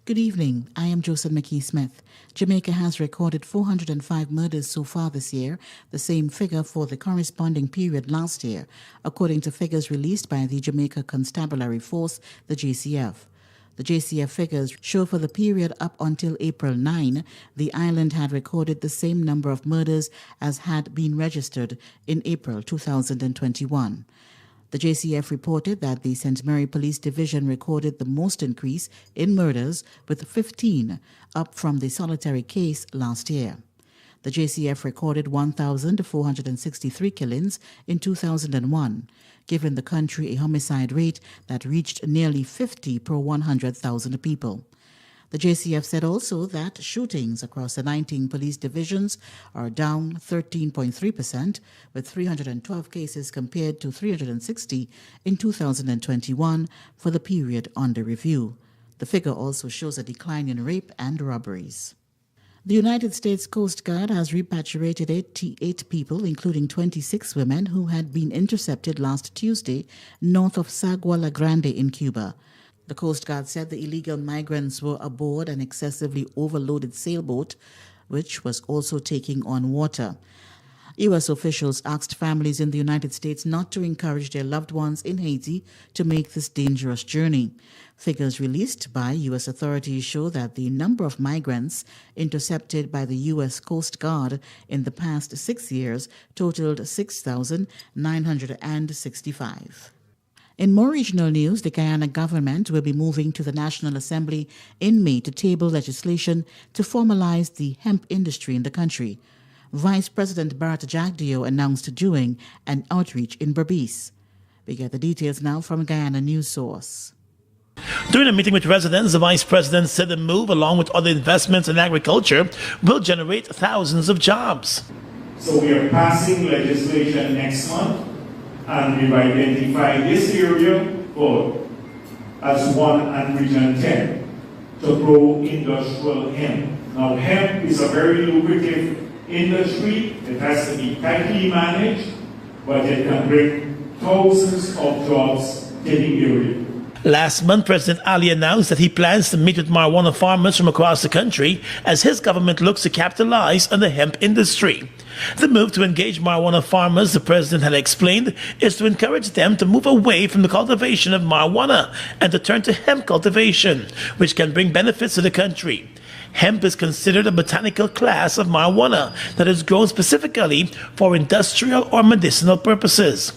Good evening. I am Joseph McKee Smith. Jamaica has recorded 405 murders so far this year, the same figure for the corresponding period last year, according to figures released by the Jamaica Constabulary Force, the JCF. The JCF figures show for the period up until April 9, the island had recorded the same number of murders as had been registered in April 2021. The JCF reported that the St. Mary Police Division recorded the most increase in murders, with 15, up from the solitary case last year. The JCF recorded 1,463 killings in 2001, giving the country a homicide rate that reached nearly 50 per 100,000 people. The JCF said also that shootings across the 19 police divisions are down 13.3%, with 312 cases compared to 360 in 2021 for the period under review. The figure also shows a decline in rape and robberies. The United States Coast Guard has repatriated 88 people, including 26 women, who had been intercepted last Tuesday north of Sagua La Grande in Cuba. The Coast Guard said the illegal migrants were aboard an excessively overloaded sailboat, which was also taking on water. U.S. officials asked families in the United States not to encourage their loved ones in Haiti to make this dangerous journey. Figures released by U.S. authorities show that the number of migrants intercepted by the U.S. Coast Guard in the past 6 years totaled 6,965. In more regional news, the Guyana government will be moving to the National Assembly in May to table legislation to formalize the hemp industry in the country. Vice President Bart Jagdeo announced doing an outreach in Berbice. We get the details now from Guyana News Source. During a meeting with residents, the Vice President said the move, along with other investments in agriculture, will generate thousands of jobs. So we are passing legislation next month, and we've identified this area as 1 and Region 10 to grow industrial hemp. Now, hemp is a very lucrative industry. It has to be tightly managed, but it can bring thousands of jobs to the area. Last month, President Ali announced that he plans to meet with marijuana farmers from across the country as his government looks to capitalize on the hemp industry. The move to engage marijuana farmers, the president had explained, is to encourage them to move away from the cultivation of marijuana and to turn to hemp cultivation, which can bring benefits to the country. Hemp is considered a botanical class of marijuana that is grown specifically for industrial or medicinal purposes.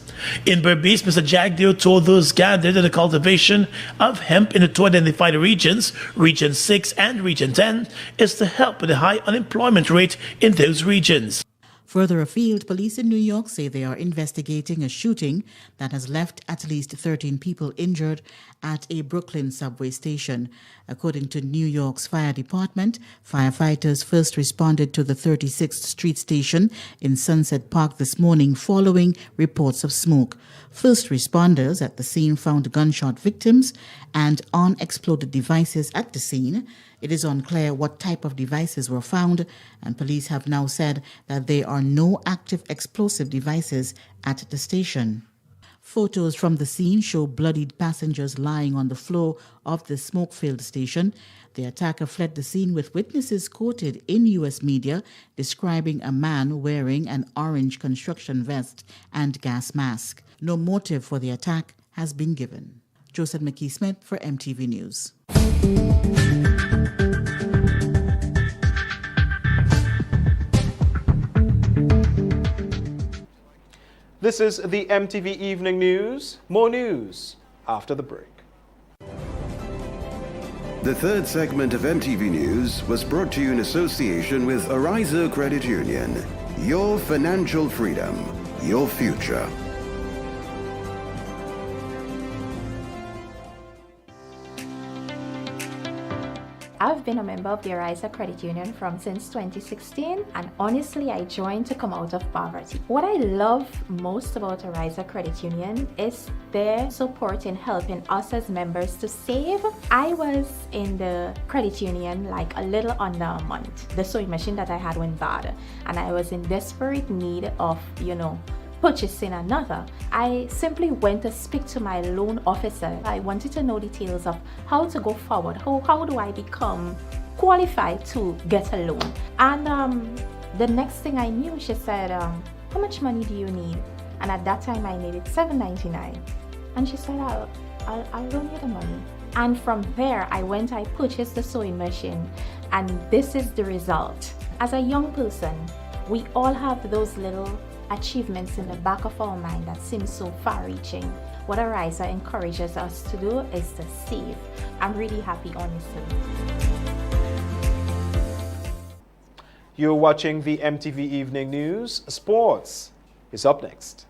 In Berbice, Mr. Jagdeo told those gathered in the cultivation of hemp in the two identified regions, Region 6 and Region 10, is to help with the high unemployment rate in those regions. Further afield, police in New York say they are investigating a shooting that has left at least 13 people injured at a Brooklyn subway station. According to New York's fire department, firefighters first responded to the 36th Street station in Sunset Park this morning following reports of smoke. First responders at the scene found gunshot victims and unexploded devices at the scene. It is unclear what type of devices were found, and police have now said that there are no active explosive devices at the station. Photos from the scene show bloodied passengers lying on the floor of the smoke-filled station. The attacker fled the scene with witnesses quoted in U.S. media describing a man wearing an orange construction vest and gas mask. No motive for the attack has been given. Joseph McKee-Smith for MTV News. This is the MTV Evening News. More news after the break. The third segment of MTV News was brought to you in association with Ariza Credit Union. Your financial freedom, your future. I've been a member of the Ariza Credit Union since 2016, and honestly I joined to come out of poverty. What I love most about Ariza Credit Union is their support in helping us as members to save. I was in the credit union like a little under a month. The sewing machine that I had went bad and I was in desperate need of, purchasing another. I simply went to speak to my loan officer. I wanted to know details of how to go forward. How do I become qualified to get a loan? And the next thing I knew, she said, how much money do you need? And at that time I needed $7.99. And she said, I'll loan you the money. And from there I purchased the sewing machine, and this is the result. As a young person, we all have those little achievements in the back of our mind that seem so far-reaching. What Ariza encourages us to do is to save. I'm really happy, honestly. You're watching the MTV Evening News. Sports is up next.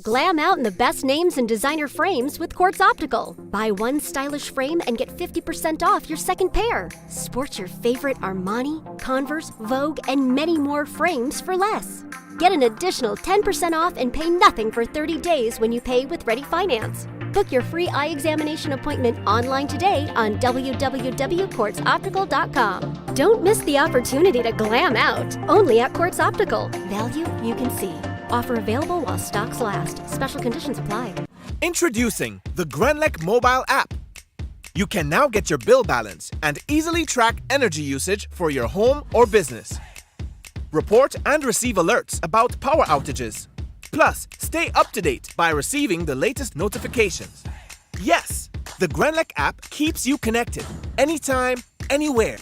Glam out in the best names and designer frames with Quartz Optical. Buy one stylish frame and get 50% off your second pair. Sport your favorite Armani, Converse, Vogue, and many more frames for less. Get an additional 10% off and pay nothing for 30 days when you pay with Ready Finance. Book your free eye examination appointment online today on www.quartzoptical.com. Don't miss the opportunity to glam out. Only at Quartz Optical. Value you can see. Offer available while stocks last. Special conditions apply. Introducing the Grenlec mobile app. You can now get your bill balance and easily track energy usage for your home or business. Report and receive alerts about power outages. Plus, stay up to date by receiving the latest notifications. Yes, the Grenlec app keeps you connected anytime, anywhere.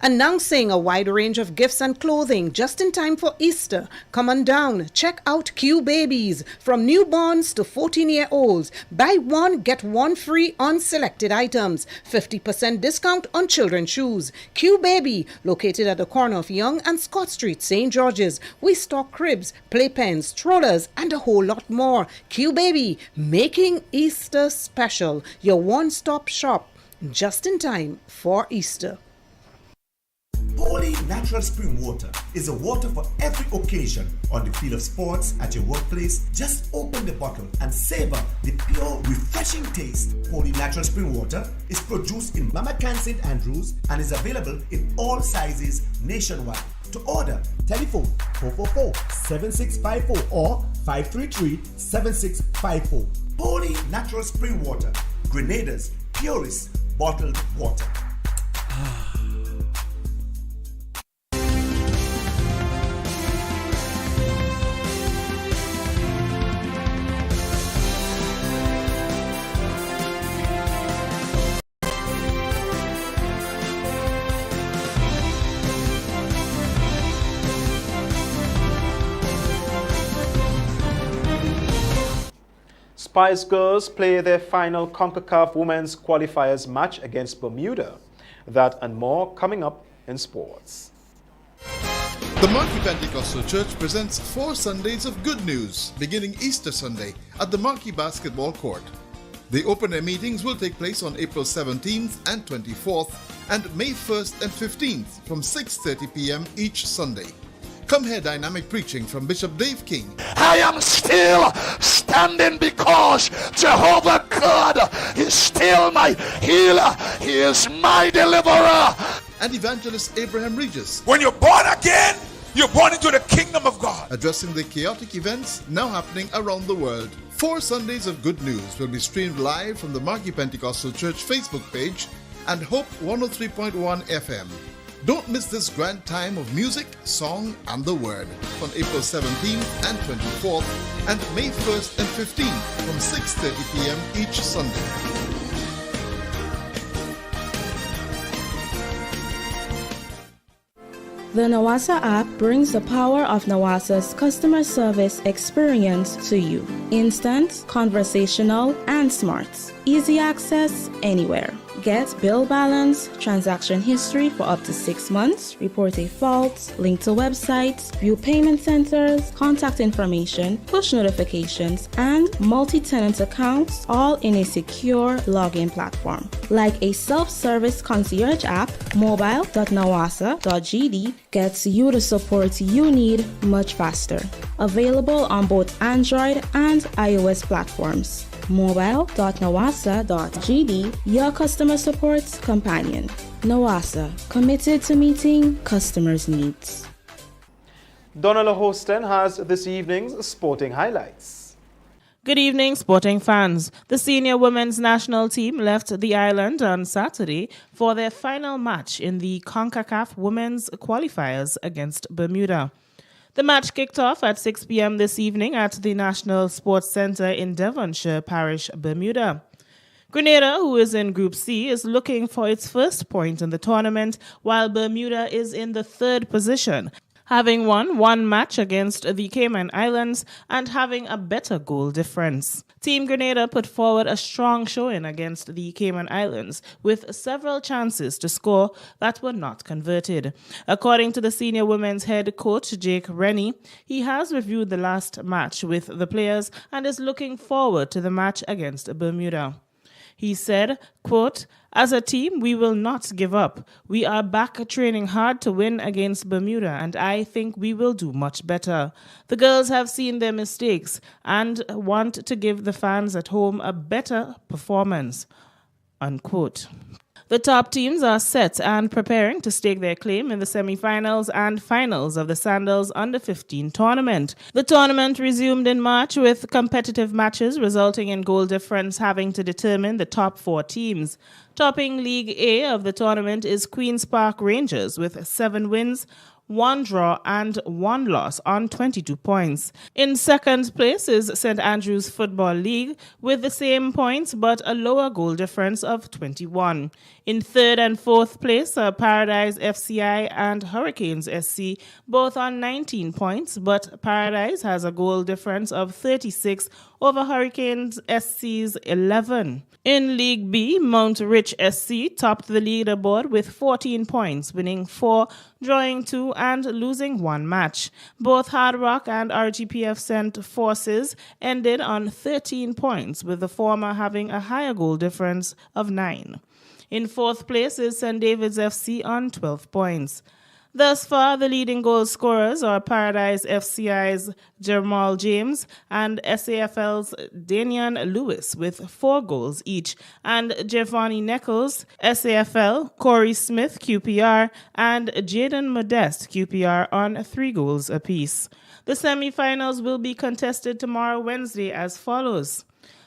Announcing a wide range of gifts and clothing just in time for Easter. Come on down, check out Q Babies. From newborns to 14-year-olds. Buy one, get one free on selected items. 50% discount on children's shoes. Q Baby, located at the corner of Young and Scott Street, St. George's. We stock cribs, playpens, strollers, and a whole lot more. Q Baby, making Easter special. Your one-stop shop, just in time for Easter. Holy Natural Spring Water is a water for every occasion. On the field of sports, at your workplace, just open the bottle and savor the pure, refreshing taste. Holy Natural Spring Water is produced in Mama Can St. Andrews and is available in all sizes nationwide. To order, telephone 444-7654 or 533-7654. Holy natural spring water. Grenada's purest bottled water. Spice Girls play their final CONCACAF Women's Qualifiers match against Bermuda. That and more coming up in sports. The Marquee Pentecostal Church presents 4 Sundays of good news, beginning Easter Sunday at the Marquee Basketball Court. The open-air meetings will take place on April 17th and 24th and May 1st and 15th from 6:30 p.m. each Sunday. Come hear dynamic preaching from Bishop Dave King. I am still standing because Jehovah God is still my healer. He is my deliverer. And evangelist Abraham Regis. When you're born again, you're born into the kingdom of God. Addressing the chaotic events now happening around the world. 4 Sundays of Good News will be streamed live from the Marquee Pentecostal Church Facebook page and Hope 103.1 FM. Don't miss this grand time of music, song, and the word on April 17th and 24th and May 1st and 15th from 6:30 p.m. each Sunday. The Nawasa app brings the power of Nawasa's customer service experience to you. Instant, conversational, and smart. Easy access anywhere. Get bill balance, transaction history for up to 6 months, report a fault, link to websites, view payment centers, contact information, push notifications, and multi-tenant accounts, all in a secure login platform. Like a self-service concierge app, mobile.nawasa.gd gets you the support you need much faster. Available on both Android and iOS platforms. mobile.nawasa.gd, your customer support companion. Nawasa, committed to meeting customers' needs. Donald Hostin has this evening's sporting highlights. Good evening, sporting fans. The senior women's national team left the island on Saturday for their final match in the CONCACAF Women's Qualifiers against Bermuda. The match kicked off at 6 p.m. this evening at the National Sports Centre in Devonshire Parish, Bermuda. Grenada, who is in Group C, is looking for its first point in the tournament, while Bermuda is in the 3rd position, having won 1 match against the Cayman Islands and having a better goal difference. Team Grenada put forward a strong showing against the Cayman Islands, with several chances to score that were not converted. According to the senior women's head coach, Jake Rennie, he has reviewed the last match with the players and is looking forward to the match against Bermuda. He said, quote, "As a team, we will not give up. We are back training hard to win against Bermuda, and I think we will do much better. The girls have seen their mistakes and want to give the fans at home a better performance." Unquote. The top teams are set and preparing to stake their claim in the semi-finals and finals of the Sandals Under-15 tournament. The tournament resumed in March with competitive matches resulting in goal difference having to determine the top 4 teams. Topping League A of the tournament is Queen's Park Rangers with 7 wins, 1 draw and 1 loss on 22 points. In second place is St. Andrews Football League with the same points but a lower goal difference of 21. In third and fourth place are Paradise FCI and Hurricanes SC, both on 19 points, but Paradise has a goal difference of 36 over Hurricanes SC's 11. In League B, Mount Rich SC topped the leaderboard with 14 points, winning 4, drawing 2, and losing 1 match. Both Hard Rock and RGPF St. Forces ended on 13 points, with the former having a higher goal difference of 9. In fourth place is St. David's FC on 12 points. Thus far, the leading goal scorers are Paradise FCI's Jamal James and SAFL's Danian Lewis with 4 goals each, and Giovanni Nichols, SAFL, Corey Smith, QPR, and Jaden Modeste, QPR, on 3 goals apiece. The semi-finals will be contested tomorrow, Wednesday, as follows.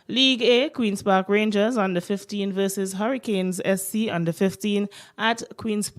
League A, Queen's Park Rangers under 15 versus Hurricanes SC under 15 at Queen's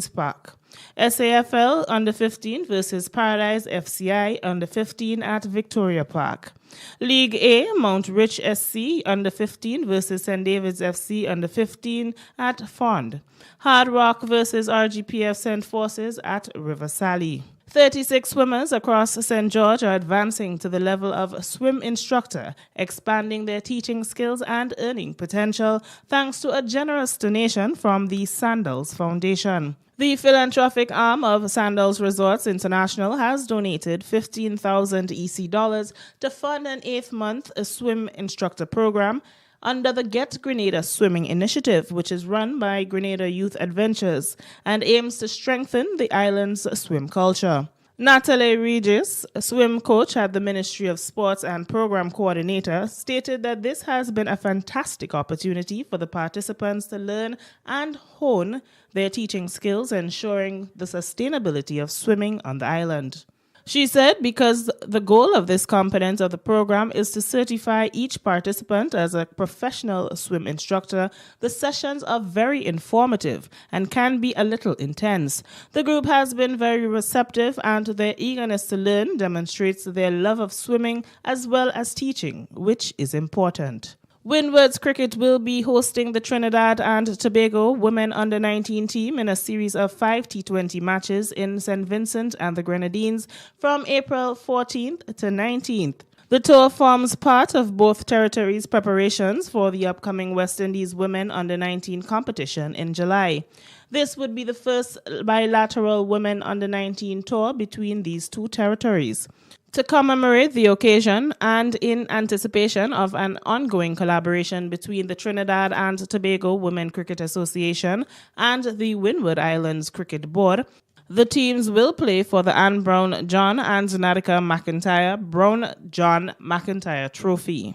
Park. SAFL under 15 versus Paradise FCI under 15 at Victoria Park. League A, Mount Rich SC under 15 versus St. David's FC under 15 at Fond. Hard Rock versus RGPF St. Forces at River Sally. 36 swimmers across St. George are advancing to the level of swim instructor, expanding their teaching skills and earning potential thanks to a generous donation from the Sandals Foundation. The philanthropic arm of Sandals Resorts International has donated 15,000 EC dollars to fund an 8th-month swim instructor program under the Get Grenada Swimming Initiative, which is run by Grenada Youth Adventures and aims to strengthen the island's swim culture. Natalie Regis, a swim coach at the Ministry of Sports and Program Coordinator, stated that this has been a fantastic opportunity for the participants to learn and hone their teaching skills, ensuring the sustainability of swimming on the island. She said because the goal of this component of the program is to certify each participant as a professional swim instructor, the sessions are very informative and can be a little intense. The group has been very receptive and their eagerness to learn demonstrates their love of swimming as well as teaching, which is important. Windward's Cricket will be hosting the Trinidad and Tobago Women Under-19 team in a series of 5 T20 matches in St. Vincent and the Grenadines from April 14th to 19th. The tour forms part of both territories' preparations for the upcoming West Indies Women Under-19 competition in July. This would be the first bilateral Women Under-19 tour between these two territories. To commemorate the occasion and in anticipation of an ongoing collaboration between the Trinidad and Tobago Women Cricket Association and the Windward Islands Cricket Board, the teams will play for the Anne Brown John and Nadika McIntyre Brown John McIntyre Trophy.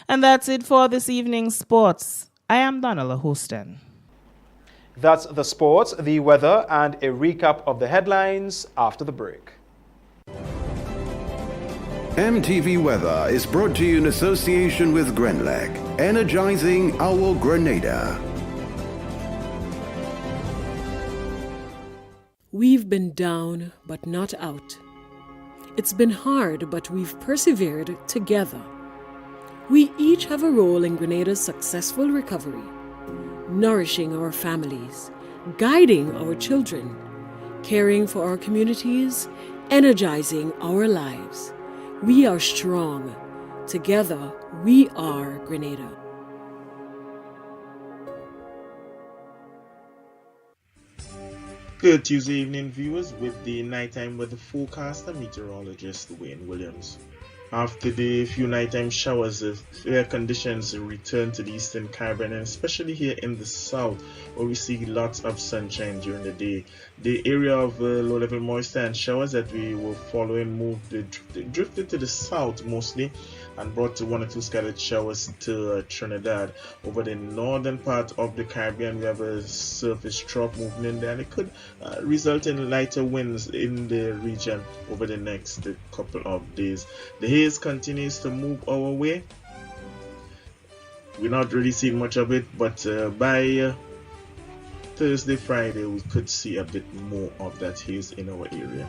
And that's it for this evening's sports. I am Donella Hostin. That's the sports, the weather, and a recap of the headlines after the break. MTV Weather is brought to you in association with Grenlec, energizing our Grenada. We've been down, but not out. It's been hard, but we've persevered together. We each have a role in Grenada's successful recovery, nourishing our families, guiding our children, caring for our communities, energizing our lives. We are strong. Together, we are Grenada. Good Tuesday evening, viewers, with the nighttime weather forecast and meteorologist Wayne Williams. After the few nighttime showers, fair conditions return to the Eastern Caribbean, and especially here in the south, where we see lots of sunshine during the day. The area of low-level moisture and showers that we were following drifted to the south mostly, and brought 1 or 2 scattered showers to Trinidad. Over the northern part of the Caribbean, we have a surface trough moving in there, and it could result in lighter winds in the region over the next couple of days. The haze continues to move our way. We're not really seeing much of it, but by Thursday, Friday, we could see a bit more of that haze in our area.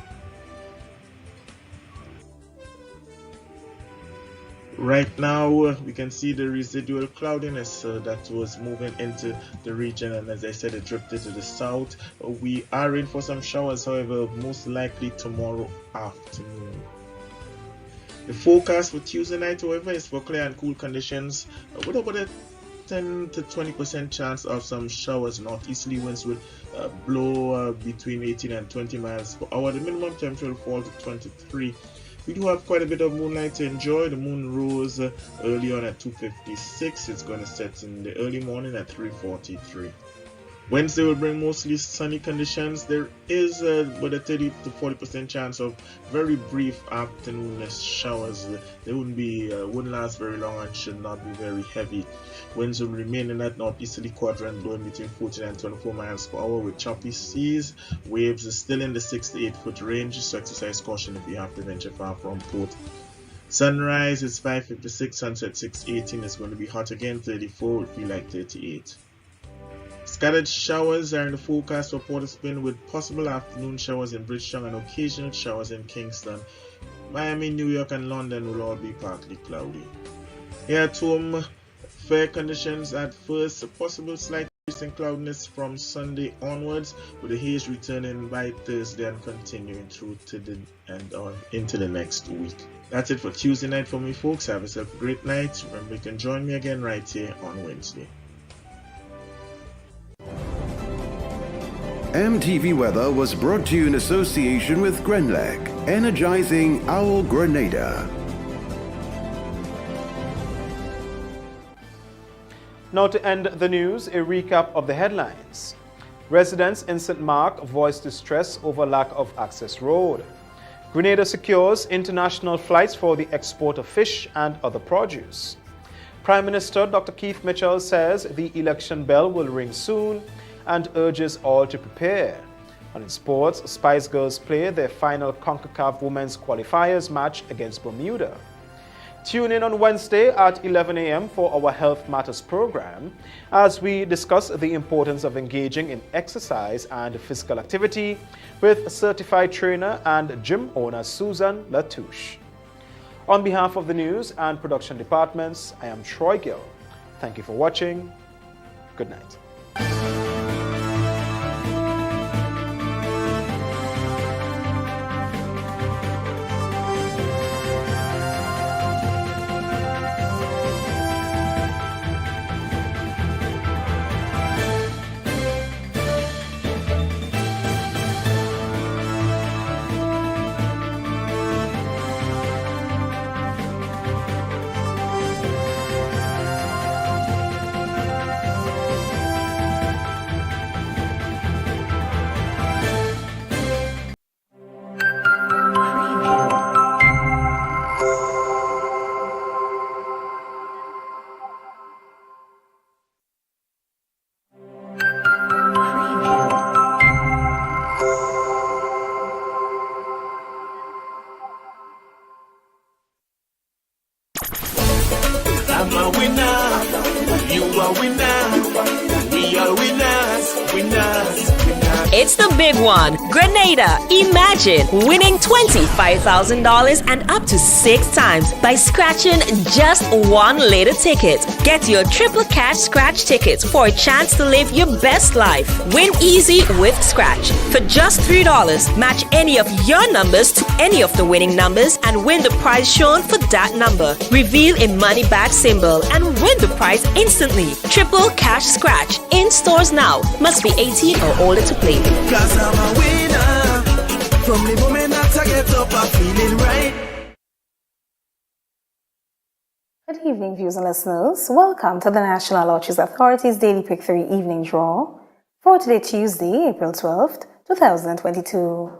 Right now, we can see the residual cloudiness that was moving into the region, and as I said, it drifted to the south. We are in for some showers, however, most likely tomorrow afternoon. The forecast for Tuesday night, however, is for clear and cool conditions with about a 10 to 20% chance of some showers. Northeasterly winds will blow between 18 and 20 miles per hour. The minimum temperature will fall to 23. We do have quite a bit of moonlight to enjoy. The moon rose early on at 2:56. It's going to set in the early morning at 3:43. Wednesday will bring mostly sunny conditions. There is about a 30 to 40% chance of very brief afternoon showers. They wouldn't last very long and should not be very heavy. Winds will remain in that northeasterly quadrant, blowing between 14 and 24 miles per hour with choppy seas. Waves are still in the 6 to 8 foot range, so exercise caution if you have to venture far from port. Sunrise is 5:56, sunset 6:18. It's going to be hot again, 34, it feel like 38. Scattered showers are in the forecast for Port of Spain, with possible afternoon showers in Bridgetown and occasional showers in Kingston. Miami, New York and London will all be partly cloudy. Here at home, fair conditions at first, a possible slight increase in cloudiness from Sunday onwards, with the haze returning by Thursday and continuing through to the end on into the next week. That's it for Tuesday night for me, folks. Have yourself a great night. Remember, you can join me again right here on Wednesday. MTV Weather was brought to you in association with Grenlec, energizing our Grenada. Now to end the news, a recap of the headlines. Residents in St. Mark voiced distress over lack of access road. Grenada secures international flights for the export of fish and other produce. Prime Minister Dr. Keith Mitchell says the election bell will ring soon and urges all to prepare. And in sports, Spice Girls play their final CONCACAF Women's Qualifiers match against Bermuda. Tune in on Wednesday at 11 a.m. for our Health Matters program as we discuss the importance of engaging in exercise and physical activity with certified trainer and gym owner Susan Latouche. On behalf of the news and production departments, I am Troy Gill. Thank you for watching. Good night. I'm a winner, you are winner, we are winners, winners. It's the big one. Grenada, imagine winning $25,000 and up to 6 times by scratching just one lotto ticket. Get your triple cash scratch tickets for a chance to live your best life. Win easy with Scratch. For just $3, match any of your numbers to any of the winning numbers and win the prize shown for that number. Reveal a money bag symbol and win the prize instantly. Triple cash scratch. In stores now. Must be 18 or older to play. Cause I'm a winner. From the moment that I get up, I'm feeling right. Good evening, viewers and listeners. Welcome to the National Lotteries Authority's Daily Pick 3 Evening Draw for today, Tuesday, April 12th, 2022.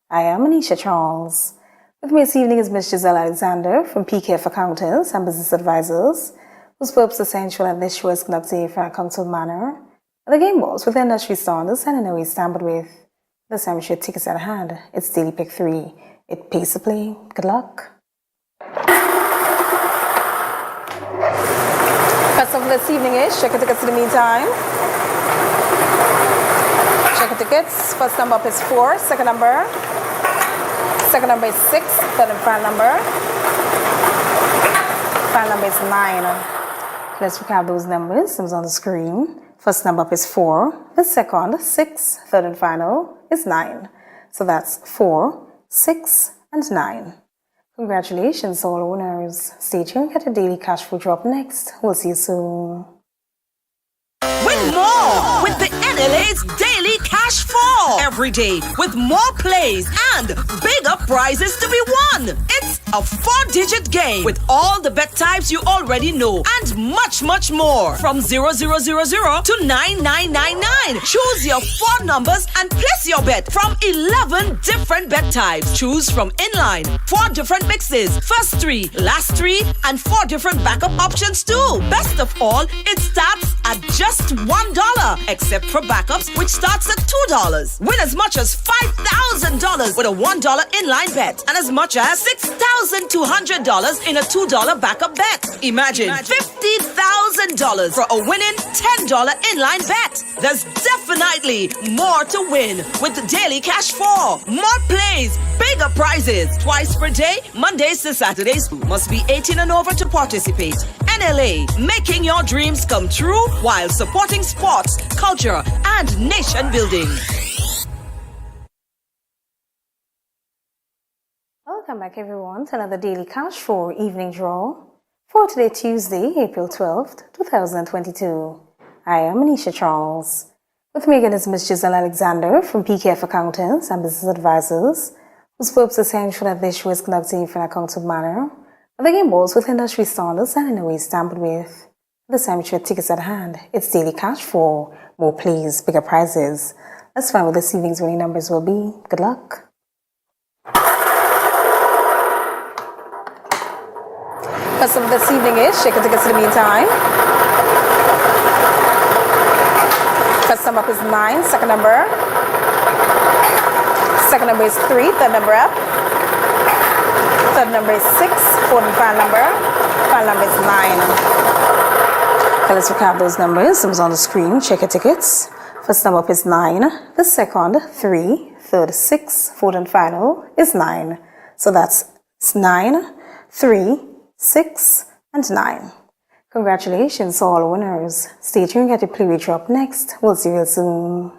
I am Anisha Charles. With me this evening is Ms. Giselle Alexander from PKF Accountants and Business Advisors, whose purpose essential and this show is conducted in a council manner. The game balls with industry standards and in a way stampered with the championship tickets at hand. It's Daily Pick 3. It pays to play. Good luck. First of this evening is check your tickets in the meantime. Check your tickets. First number up is 4. Second number is 6. Third and final number. Final number is 9. Let's recap those numbers. It was on the screen. First number up is 4, the second 6, third and final is 9. So that's 4, 6, and 9. Congratulations all owners. Stay tuned, get a daily cash flow drop next. We'll see you soon. Win more with the NLA's Daily Cash Fall. Every day with more plays and bigger prizes to be won. It's a 4-digit game with all the bet types you already know and much, much more. From 0000 to 9999. Choose your 4 numbers and place your bet from 11 different bet types. Choose from inline, 4 different mixes, first 3, last 3, and 4 different backup options too. Best of all, it starts at just $1, except for backups, which starts at $2. Win as much as $5,000 with a $1 inline bet and as much as $6,200 in a $2 backup bet. Imagine $50,000 for a winning $10 inline bet. There's definitely more to win with the Daily Cash 4. More plays, bigger prizes. Twice per day, Mondays to Saturdays. Must be 18 and over to participate. NLA, making your dreams come true while supporting sports, culture, and nation building. Welcome back, everyone, to another Daily Cash 4 evening draw for today, Tuesday, April 12th, 2022. I am Anisha Charles. With me again is Ms. Giselle Alexander from PKF Accountants and Business Advisors, whose purpose is to ensure that this show is conducted in an accountable manner, with the game balls with industry standards and in a way stamped with. This time, with your tickets at hand, it's Daily Cash 4, more plays, bigger prizes. Let's find what this evening's winning numbers will be. Good luck. First of this evening is shake your tickets in the meantime. First number up is 9, second number. Second number is 3, third number up. Third number is 6, fourth and final number. Final number is 9. Okay, let's recap those numbers. It was on the screen. Check your tickets. First number up is 9. The second, 3. Third, 6. Fourth and final is 9. So that's 9, 3, 6, and 9. Congratulations, all winners. Stay tuned, get your play rate up next. We'll see you soon.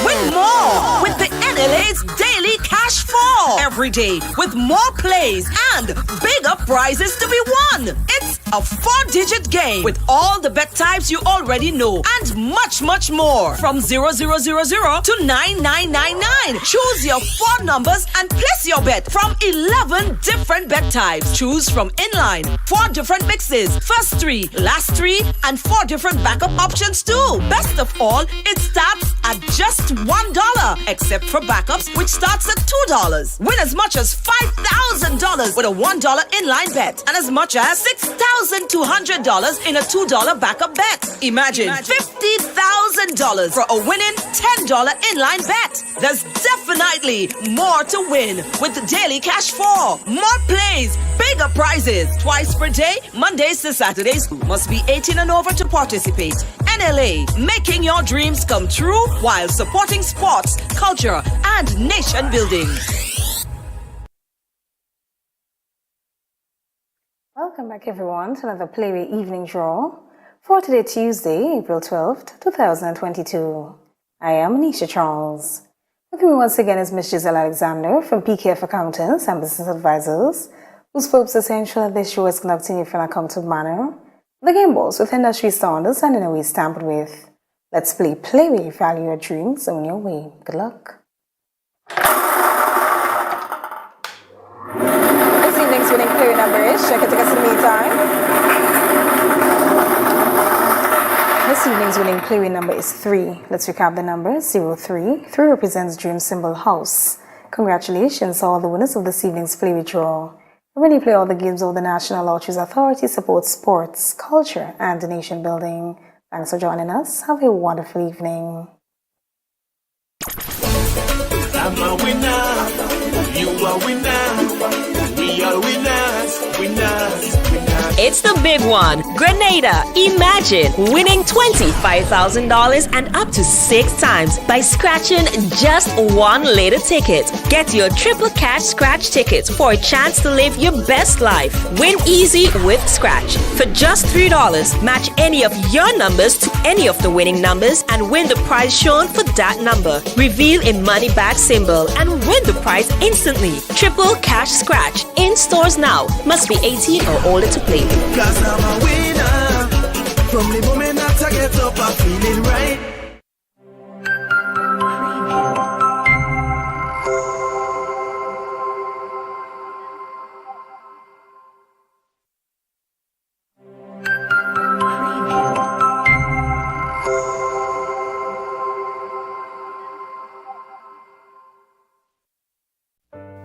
Win more with the NLA's Daily Cash 4 every day with more plays and bigger prizes to be won. It's a 4-digit game with all the bet types you already know and much, much more. From 0000 to 9999. Choose your 4 numbers and place your bet from 11 different bet types. Choose from inline, 4 different mixes, first 3, last 3, and 4 different backup options too. Best of all, it starts at just $1, except for backups, which starts at $2. Win as much as $5,000 with a $1 inline bet and as much as $6,200 in a $2 backup bet. Imagine $50,000 for a winning $10 inline bet. There's definitely more to win with the Daily Cash 4. More plays, bigger prizes. Twice per day, Mondays to Saturdays. Must be 18 and over to participate. NLA, making your dreams come true while supporting sports, culture, and nation building. Welcome back, everyone, to another Playway Evening Draw for today, Tuesday, April 12th, 2022. I am Anisha Charles. With me once again is Ms. Giselle Alexander from PKF Accountants and Business Advisors, whose purpose is to ensure that this show is conducted in an accountable manner. The game balls with industry standards and in a way stamped with. Let's play Playway, value your dreams on your way. Good luck. This evening's winning Playway number is, check your tickets in the meantime. This evening's winning Playway number is 3. Let's recap the number, 03. 3 represents dream symbol house. Congratulations to all the winners of this evening's Playway draw. When you play all the games of the National Lotteries Authority supports sports, culture, and nation building. Thanks for joining us. Have a wonderful evening. I'm a winner. You are winner. We are winners. Winners. It's the big one. Grenada. Imagine winning $25,000 and up to 6 times by scratching just 1 lotto ticket. Get your triple cash scratch tickets for a chance to live your best life. Win easy with Scratch. For just $3, match any of your numbers to any of the winning numbers and win the prize shown for that number. Reveal a money bag symbol and win the prize instantly. Triple cash scratch. In stores now. Must be 18 or older to play. Cause I'm a winner. From the moment that I get up, I'm feeling right.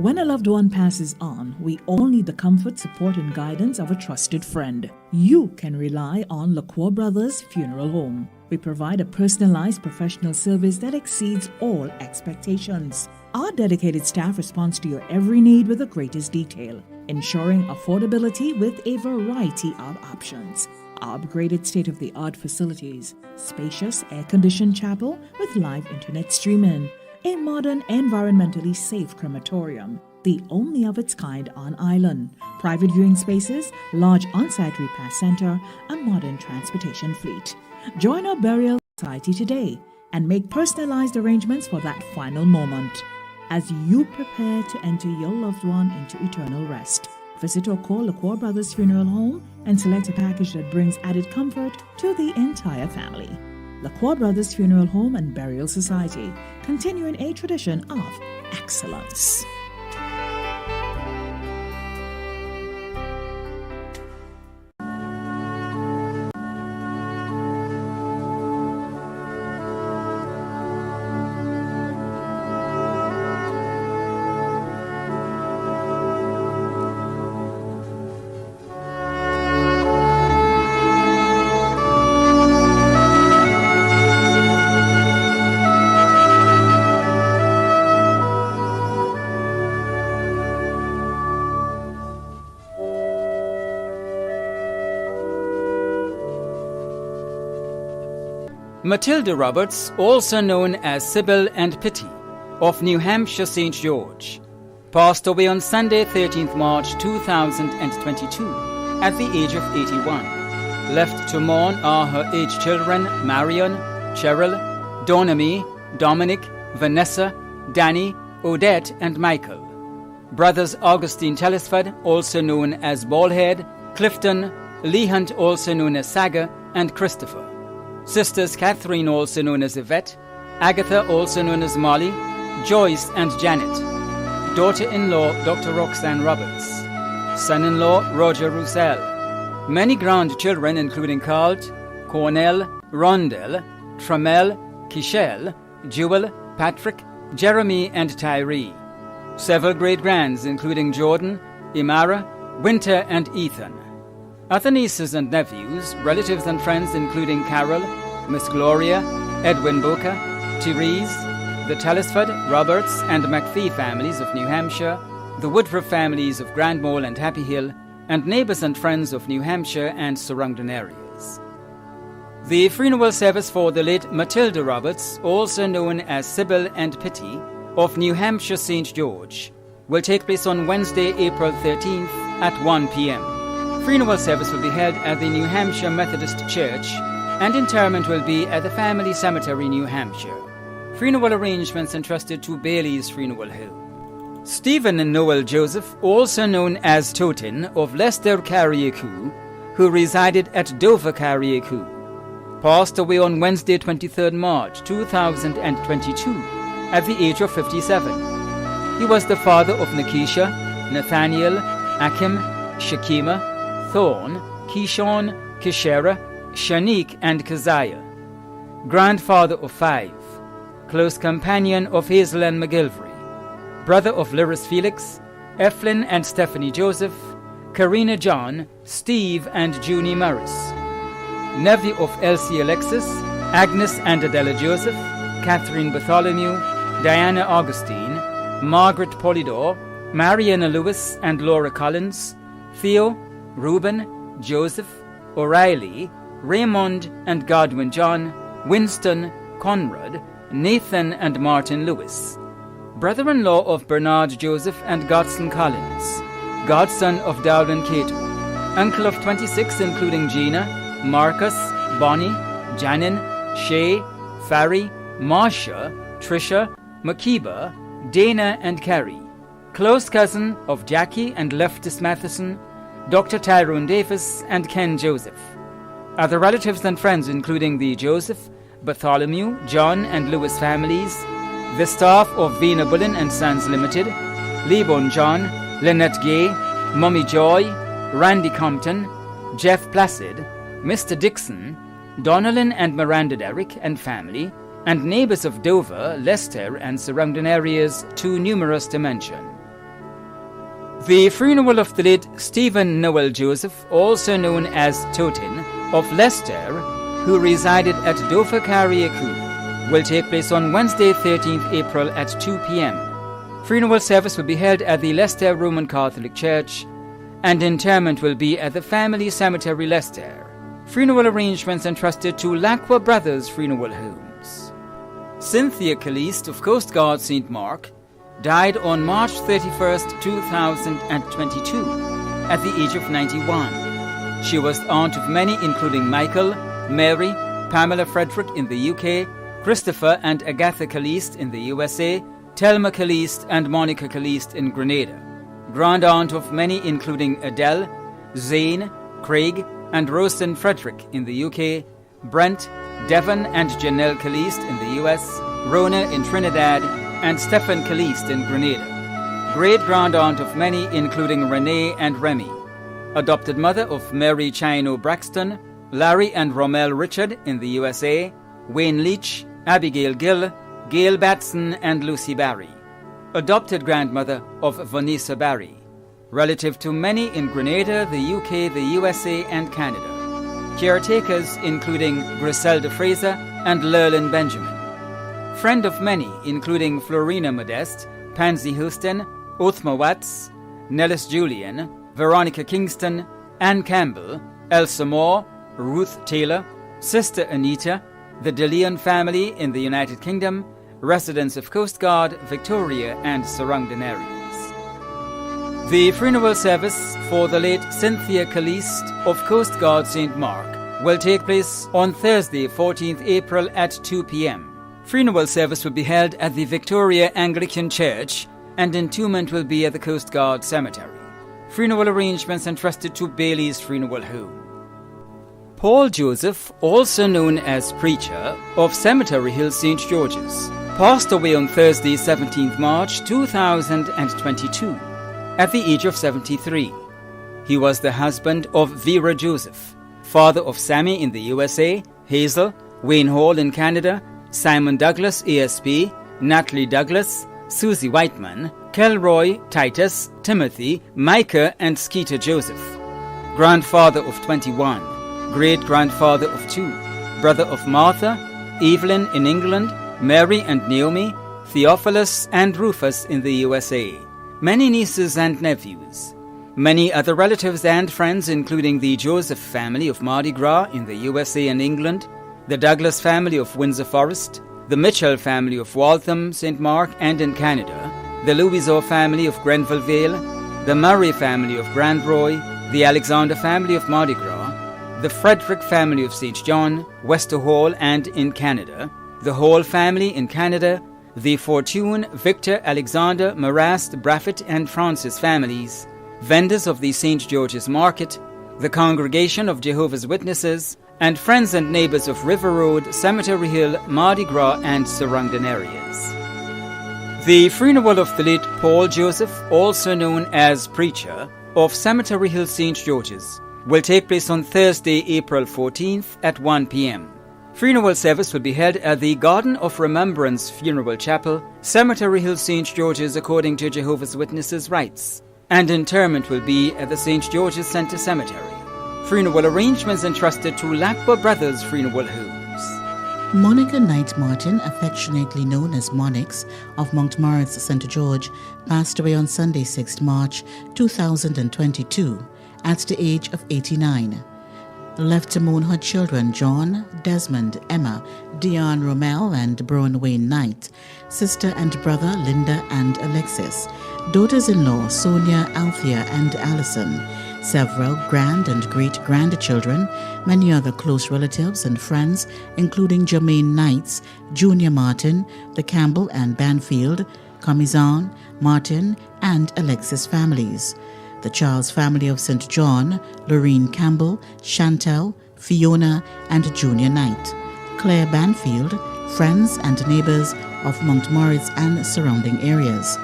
When a loved one passes on, we all need the comfort, support, and guidance of a trusted friend. You can rely on LaCroix Brothers Funeral Home. We provide a personalized professional service that exceeds all expectations. Our dedicated staff responds to your every need with the greatest detail, ensuring affordability with a variety of options. Our upgraded state-of-the-art facilities, spacious air-conditioned chapel with live internet streaming, a modern, environmentally safe crematorium, the only of its kind on island, private viewing spaces, large on-site repast center, a modern transportation fleet. Join our burial society today and make personalized arrangements for that final moment. As you prepare to enter your loved one into eternal rest, visit or call LaCroix Brothers Funeral Home and select a package that brings added comfort to the entire family. LaCroix Brothers Funeral Home and Burial Society, continuing a tradition of excellence. Matilda Roberts, also known as Sybil and Pitty, of New Hampshire St. George, passed away on Sunday, 13th March 2022, at the age of 81. Left to mourn are her 8 children, Marion, Cheryl, Donamy, Dominic, Vanessa, Danny, Odette, and Michael. Brothers Augustine Telesford, also known as Ballhead, Clifton, Lee Hunt, also known as Saga, and Christopher. Sisters Catherine, also known as Yvette, Agatha, also known as Molly, Joyce, and Janet. Daughter-in-law Dr. Roxanne Roberts. Son-in-law Roger Roussel. Many grandchildren including Carl, Cornell, Rondell, Tramel, Kishel, Jewel, Patrick, Jeremy, and Tyree. Several great-grands including Jordan, Imara, Winter, and Ethan. Other nieces and nephews, relatives and friends including Carol, Miss Gloria, Edwin Boca, Therese, the Telesford, Roberts, and McPhee families of New Hampshire, the Woodruff families of Grand Mole and Happy Hill, and neighbors and friends of New Hampshire and surrounding areas. The funeral service for the late Matilda Roberts, also known as Sybil and Pitty, of New Hampshire St. George, will take place on Wednesday, April 13th at 1 p.m. Funeral service will be held at the New Hampshire Methodist Church, and interment will be at the Family Cemetery, New Hampshire. Funeral arrangements entrusted to Bailey's Funeral Home. Stephen and Noel Joseph, also known as Totin, of Leicester, Carriacou, who resided at Dover, Carriacou, passed away on Wednesday, 23rd March 2022, at the age of 57. He was the father of Nikisha, Nathaniel, Akim, Shakima, Thorn, Kishon, Kishera, Shanique, and Keziah. Grandfather of 5. Close companion of Hazel and McGilvery. Brother of Lyris Felix, Eflin and Stephanie Joseph, Karina John, Steve, and Junie Morris. Nephew of Elsie Alexis, Agnes and Adela Joseph, Catherine Bartholomew, Diana Augustine, Margaret Polydor, Mariana Lewis and Laura Collins, Theo, Reuben, Joseph, O'Reilly, Raymond and Godwin John, Winston, Conrad, Nathan and Martin Lewis. Brother-in-law of Bernard Joseph and Godson Collins. Godson of Darwin Cato. Uncle of 26 including Gina, Marcus, Bonnie, Janin, Shay, Farry, Marcia, Trisha, Makiba, Dana, and Carrie. Close cousin of Jackie and Leftis Matheson, Dr. Tyrone Davis, and Ken Joseph. Other relatives and friends including the Joseph, Bartholomew, John, and Lewis families, the staff of Vina Bullen and Sons Limited, Lebon John, Lynette Gay, Mummy Joy, Randy Compton, Jeff Placid, Mr. Dixon, Donnellan and Miranda Derrick and family, and neighbors of Dover, Leicester, and surrounding areas too numerous to mention. The funeral of the late Stephen Noel Joseph, also known as Totin, of Leicester, who resided at Dover Carriacou, will take place on Wednesday, 13th April at 2 p.m. Funeral service will be held at the Leicester Roman Catholic Church, and interment will be at the Family Cemetery, Leicester. Funeral arrangements entrusted to Lacqua Brothers Funeral Homes. Cynthia Caliste of Coast Guard St. Mark died on March 31st, 2022, at the age of 91. She was the aunt of many, including Michael, Mary, Pamela Frederick in the UK, Christopher and Agatha Caliste in the USA, Thelma Caliste and Monica Caliste in Grenada. Grand aunt of many, including Adele, Zane, Craig, and Royston Frederick in the UK, Brent, Devon and Janelle Caliste in the US, Rona in Trinidad, and Stephen Caliste in Grenada. Great-grand aunt of many, including Renee and Remy. Adopted mother of Mary Chino Braxton, Larry and Rommel Richard in the USA, Wayne Leach, Abigail Gill, Gail Batson, and Lucy Barry. Adopted grandmother of Vanessa Barry. Relative to many in Grenada, the UK, the USA, and Canada. Caretakers including Griselda Fraser and Lerlin Benjamin. Friend of many, including Florina Modeste, Pansy Houston, Othma Watts, Nellis Julian, Veronica Kingston, Anne Campbell, Elsa Moore, Ruth Taylor, Sister Anita, the De Leon family in the United Kingdom, residents of Coast Guard, Victoria, and surrounding areas. The funeral service for the late Cynthia Caliste of Coast Guard St. Mark will take place on Thursday, 14th April at 2 p.m. Funeral service will be held at the Victoria Anglican Church, and entombment will be at the Coast Guard Cemetery. Funeral arrangements entrusted to Bailey's Funeral Home. Paul Joseph, also known as Preacher, of Cemetery Hill St. George's, passed away on Thursday, 17th March 2022, at the age of 73. He was the husband of Vera Joseph, father of Sammy in the USA, Hazel, Wayne Hall in Canada, Simon Douglas, ASP, Natalie Douglas, Susie Whiteman, Kelroy, Titus, Timothy, Micah, and Skeeter Joseph. Grandfather of 21, great-grandfather of 2, brother of Martha, Evelyn in England, Mary and Naomi, Theophilus and Rufus in the USA. Many nieces and nephews. Many other relatives and friends, including the Joseph family of Mardi Gras in the USA and England, the Douglas family of Windsor Forest, the Mitchell family of Waltham, St. Mark, and in Canada, the Louisor family of Grenville Vale, the Murray family of Grand Roy, the Alexander family of Mardi Gras, the Frederick family of St. John, Wester Hall, and in Canada, the Hall family in Canada, the Fortune, Victor, Alexander, Marast, Braffett, and Francis families, vendors of the St. George's Market, the Congregation of Jehovah's Witnesses, and friends and neighbors of River Road, Cemetery Hill, Mardi Gras, and surrounding areas. The funeral of the late Paul Joseph, also known as Preacher, of Cemetery Hill St. George's, will take place on Thursday, April 14th at 1 p.m. Funeral service will be held at the Garden of Remembrance Funeral Chapel, Cemetery Hill St. George's according to Jehovah's Witnesses' rites, and interment will be at the St. George's Centre Cemetery. Funeral arrangements entrusted to Lacqua Brothers Funeral Homes. Monica Knight Martin, affectionately known as Monix, of Montmoritz St. George, passed away on Sunday, 6th March 2022, at the age of 89. Left to mourn her children John, Desmond, Emma, Dion Rommel, and Brown Wayne Knight, sister and brother Linda and Alexis, daughters-in-law Sonia, Althea, and Allison, several grand and great-grandchildren, many other close relatives and friends, including Jermaine Knights, Junior Martin, the Campbell and Banfield, Comizan, Martin, and Alexis families, the Charles family of St. John, Lorraine Campbell, Chantel, Fiona, and Junior Knight, Claire Banfield, friends and neighbors of Montmoritz and surrounding areas.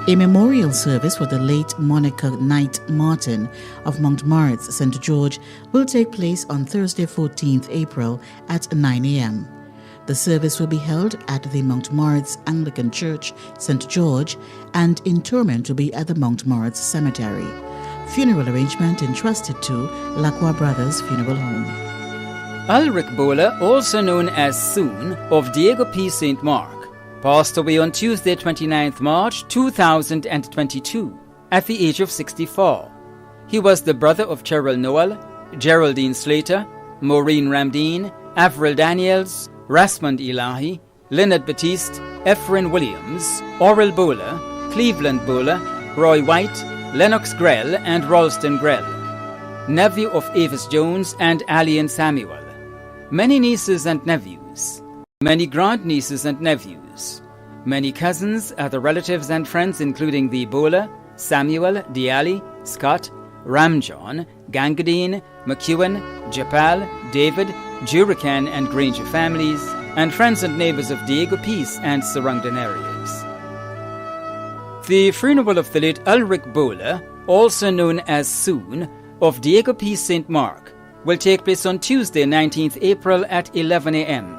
A memorial service for the late Monica Knight Martin of Montmoritz St. George will take place on Thursday, 14th April at 9 a.m. The service will be held at the Mount Moritz Anglican Church, St. George, and interment will be at the Mount Moritz Cemetery. Funeral arrangement entrusted to Lacroix Brothers Funeral Home. Ulrich Bowler, also known as Soon, of Diego P. St. Mark, passed away on Tuesday, 29th March 2022, at the age of 64. He was the brother of Cheryl Noel, Geraldine Slater, Maureen Ramdeen, Avril Daniels, Rasmond Elahi, Leonard Batiste, Ephraim Williams, Oral Bowler, Cleveland Bowler, Roy White, Lennox Grell, and Ralston Grell. Nephew of Avis Jones and Allian Samuel. Many nieces and nephews. Many grandnieces and nephews. Many cousins, other relatives and friends including the Bowler, Samuel, Diali, Scott, Ramjohn, Gangadine, McEwen, Japal, David, Jurican and Granger families, and friends and neighbors of Diego Peace and surrounding areas. The funeral of the late Ulrich Bowler, also known as Soon, of Diego Peace St. Mark, will take place on Tuesday, 19th April at 11 a.m.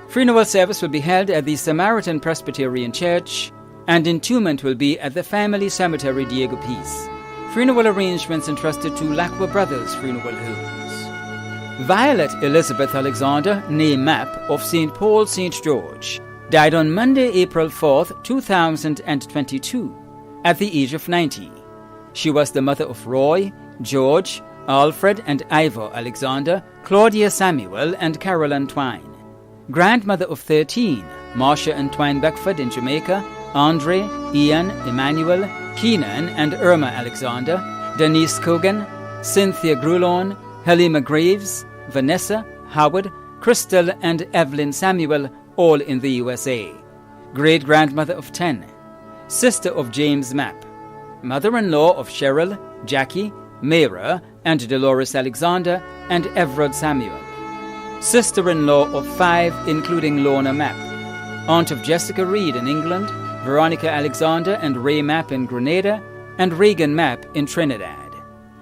Funeral service will be held at the Samaritan Presbyterian Church, and entombment will be at the family cemetery Diego Peace. Funeral arrangements entrusted to Lacroix Brothers Funeral Homes. Violet Elizabeth Alexander, née Mapp, of St. Paul, St. George, died on Monday, April 4th, 2022, at the age of 90. She was the mother of Roy, George, Alfred and Ivor Alexander, Claudia Samuel and Carolyn Twine. Grandmother of 13, Marcia and Twine Beckford in Jamaica, Andre, Ian, Emmanuel, Keenan and Irma Alexander, Denise Cogan, Cynthia Grulon, Helima Graves, Vanessa, Howard, Crystal and Evelyn Samuel, all in the USA. Great-grandmother of 10. Sister of James Mapp. Mother-in-law of Cheryl, Jackie, Mayra and Dolores Alexander and Everard Samuel. Sister-in-law of 5, including Lorna Mapp. Aunt of Jessica Reed in England, Veronica Alexander and Ray Mapp in Grenada, and Reagan Mapp in Trinidad.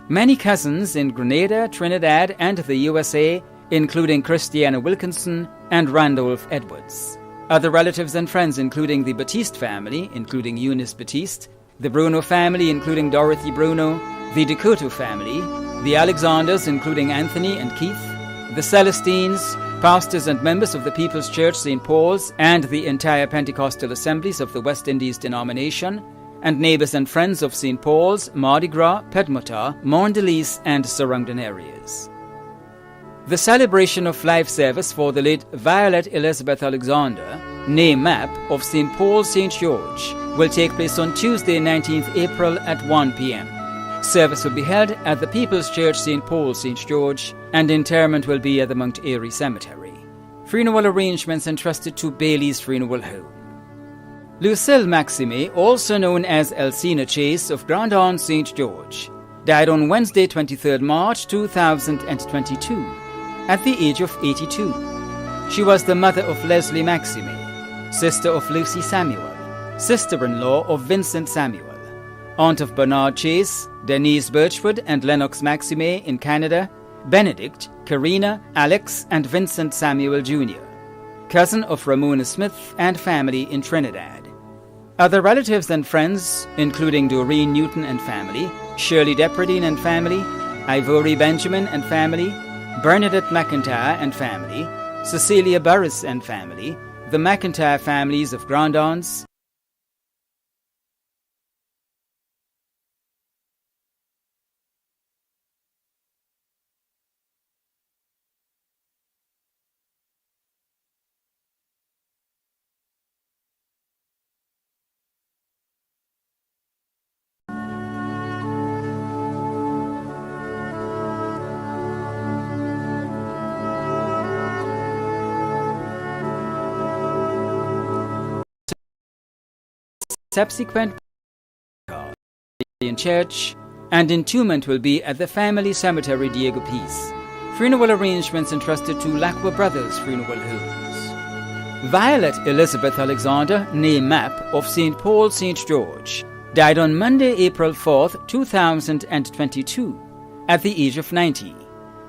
Many cousins in Grenada, Trinidad, and the USA, including Christiana Wilkinson and Randolph Edwards. Other relatives and friends including the Batiste family, including Eunice Batiste, the Bruno family, including Dorothy Bruno, the Decoto family, the Alexanders, including Anthony and Keith, the Celestines, pastors and members of the People's Church St. Paul's and the entire Pentecostal Assemblies of the West Indies denomination, and neighbors and friends of St. Paul's, Mardi Gras, Pedmota, Mondelez, and surrounding areas. The celebration of life service for the late Violet Elizabeth Alexander, née Mapp, of St. Paul, St. George, will take place on Tuesday, 19th April at 1 p.m. Service will be held at the People's Church St. Paul, St. George, and interment will be at the Mount Airy Cemetery. Funeral arrangements entrusted to Bailey's Funeral Home. Lucille Maxime, also known as Elsina Chase of Grandon, St. George, died on Wednesday, 23rd March 2022, at the age of 82. She was the mother of Leslie Maxime, sister of Lucy Samuel, sister-in-law of Vincent Samuel, aunt of Bernard Chase, Denise Birchwood and Lennox Maxime in Canada, Benedict, Karina, Alex, and Vincent Samuel Jr., cousin of Ramona Smith and family in Trinidad. Other relatives and friends, including Doreen Newton and family, Shirley Depredine and family, Ivory Benjamin and family, Bernadette McIntyre and family, Cecilia Burris and family, the McIntyre families of Grandons, subsequent in church, and entombment will be at the family cemetery Diego Peace. Funeral arrangements entrusted to Lacroix Brothers Funeral Homes. Violet Elizabeth Alexander, née Mapp, of St. Paul, St. George, died on Monday, April 4th, 2022, at the age of 90.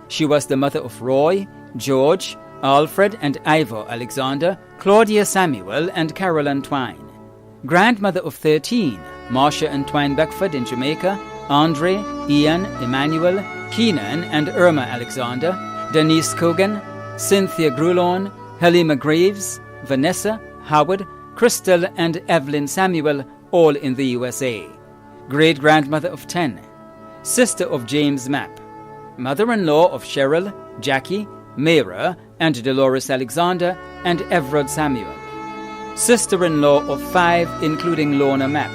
She was the mother of Roy, George, Alfred and Ivor Alexander, Claudia Samuel and Carol Antwine. Grandmother of 13, Marcia Antwine Beckford in Jamaica, Andre, Ian, Emmanuel, Keenan and Irma Alexander, Denise Cogan, Cynthia Grulon, Halima Graves, Vanessa, Howard, Crystal and Evelyn Samuel, all in the USA. Great-grandmother of 10, sister of James Mapp, mother-in-law of Cheryl, Jackie, Mayra and Dolores Alexander and Everard Samuel. Sister-in-law of 5, including Lorna Mapp.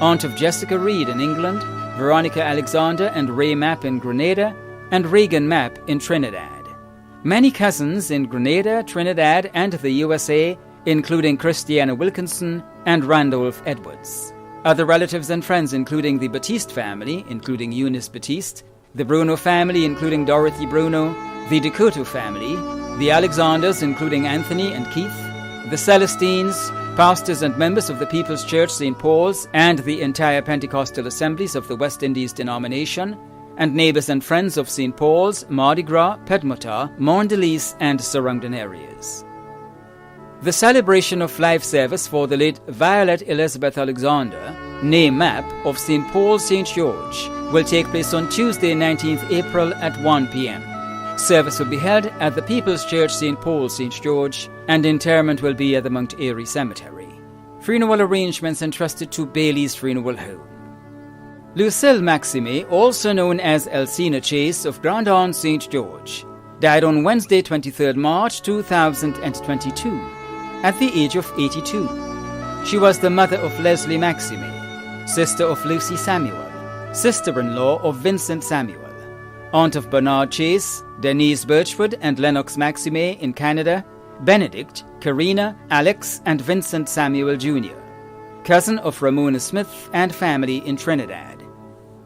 Aunt of Jessica Reed in England, Veronica Alexander and Ray Mapp in Grenada, and Regan Mapp in Trinidad. Many cousins in Grenada, Trinidad, and the USA, including Christiana Wilkinson and Randolph Edwards. Other relatives and friends including the Batiste family, including Eunice Batiste, the Bruno family, including Dorothy Bruno, the Decoto family, the Alexanders, including Anthony and Keith, the Celestines, pastors and members of the People's Church St. Paul's and the entire Pentecostal assemblies of the West Indies denomination, and neighbors and friends of St. Paul's, Mardi Gras, Pedmota, Mondelez, and surrounding areas. The celebration of life service for the late Violet Elizabeth Alexander, née Mapp, of St. Paul St. George, will take place on Tuesday, 19th April at 1 p.m. Service will be held at the People's Church St. Paul St. George, and interment will be at the Mount Airy Cemetery. Funeral arrangements entrusted to Bailey's Funeral Home. Lucille Maxime, also known as Elsina Chase of Grandon St. George, died on Wednesday, 23rd March 2022, at the age of 82. She was the mother of Leslie Maxime, sister of Lucy Samuel, sister-in-law of Vincent Samuel, aunt of Bernard Chase, Denise Birchwood and Lennox Maxime in Canada, Benedict, Karina, Alex, and Vincent Samuel Jr., cousin of Ramona Smith and family in Trinidad.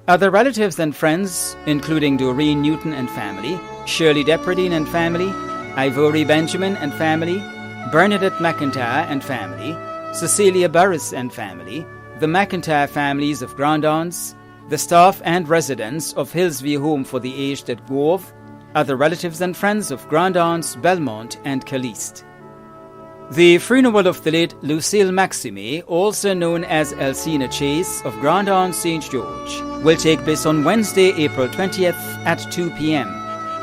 Other relatives and friends, including Doreen Newton and family, Shirley Depredine and family, Ivory Benjamin and family, Bernadette McIntyre and family, Cecilia Burris and family, the McIntyre families of Grandons, the staff and residents of Hillsview Home for the Aged at Grove, other relatives and friends of Grandons, Belmont, and Caliste. The funeral of the late Lucille Maxime, also known as Elsina Chase of Grandon St. George, will take place on Wednesday, April 20th at 2 p.m.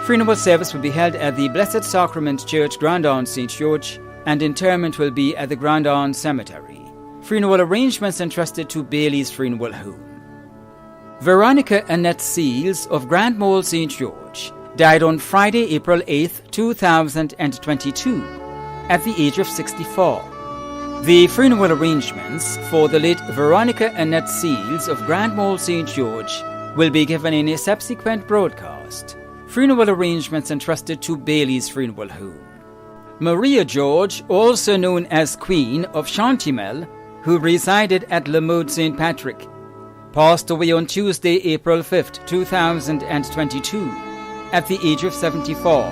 Funeral service will be held at the Blessed Sacrament Church, Grandon St. George, and interment will be at the Grandon Cemetery. Funeral arrangements entrusted to Bailey's Funeral Home. Veronica Annette Seals of Grand Mole St. George died on Friday, April 8th, 2022, at the age of 64. The funeral arrangements for the late Veronica Annette Seals of Grand Mole St. George will be given in a subsequent broadcast. Funeral arrangements entrusted to Bailey's Funeral Home. Maria George, also known as Queen of Chantimel, who resided at Le Mode St. Patrick, passed away on Tuesday, April 5th, 2022, at the age of 74.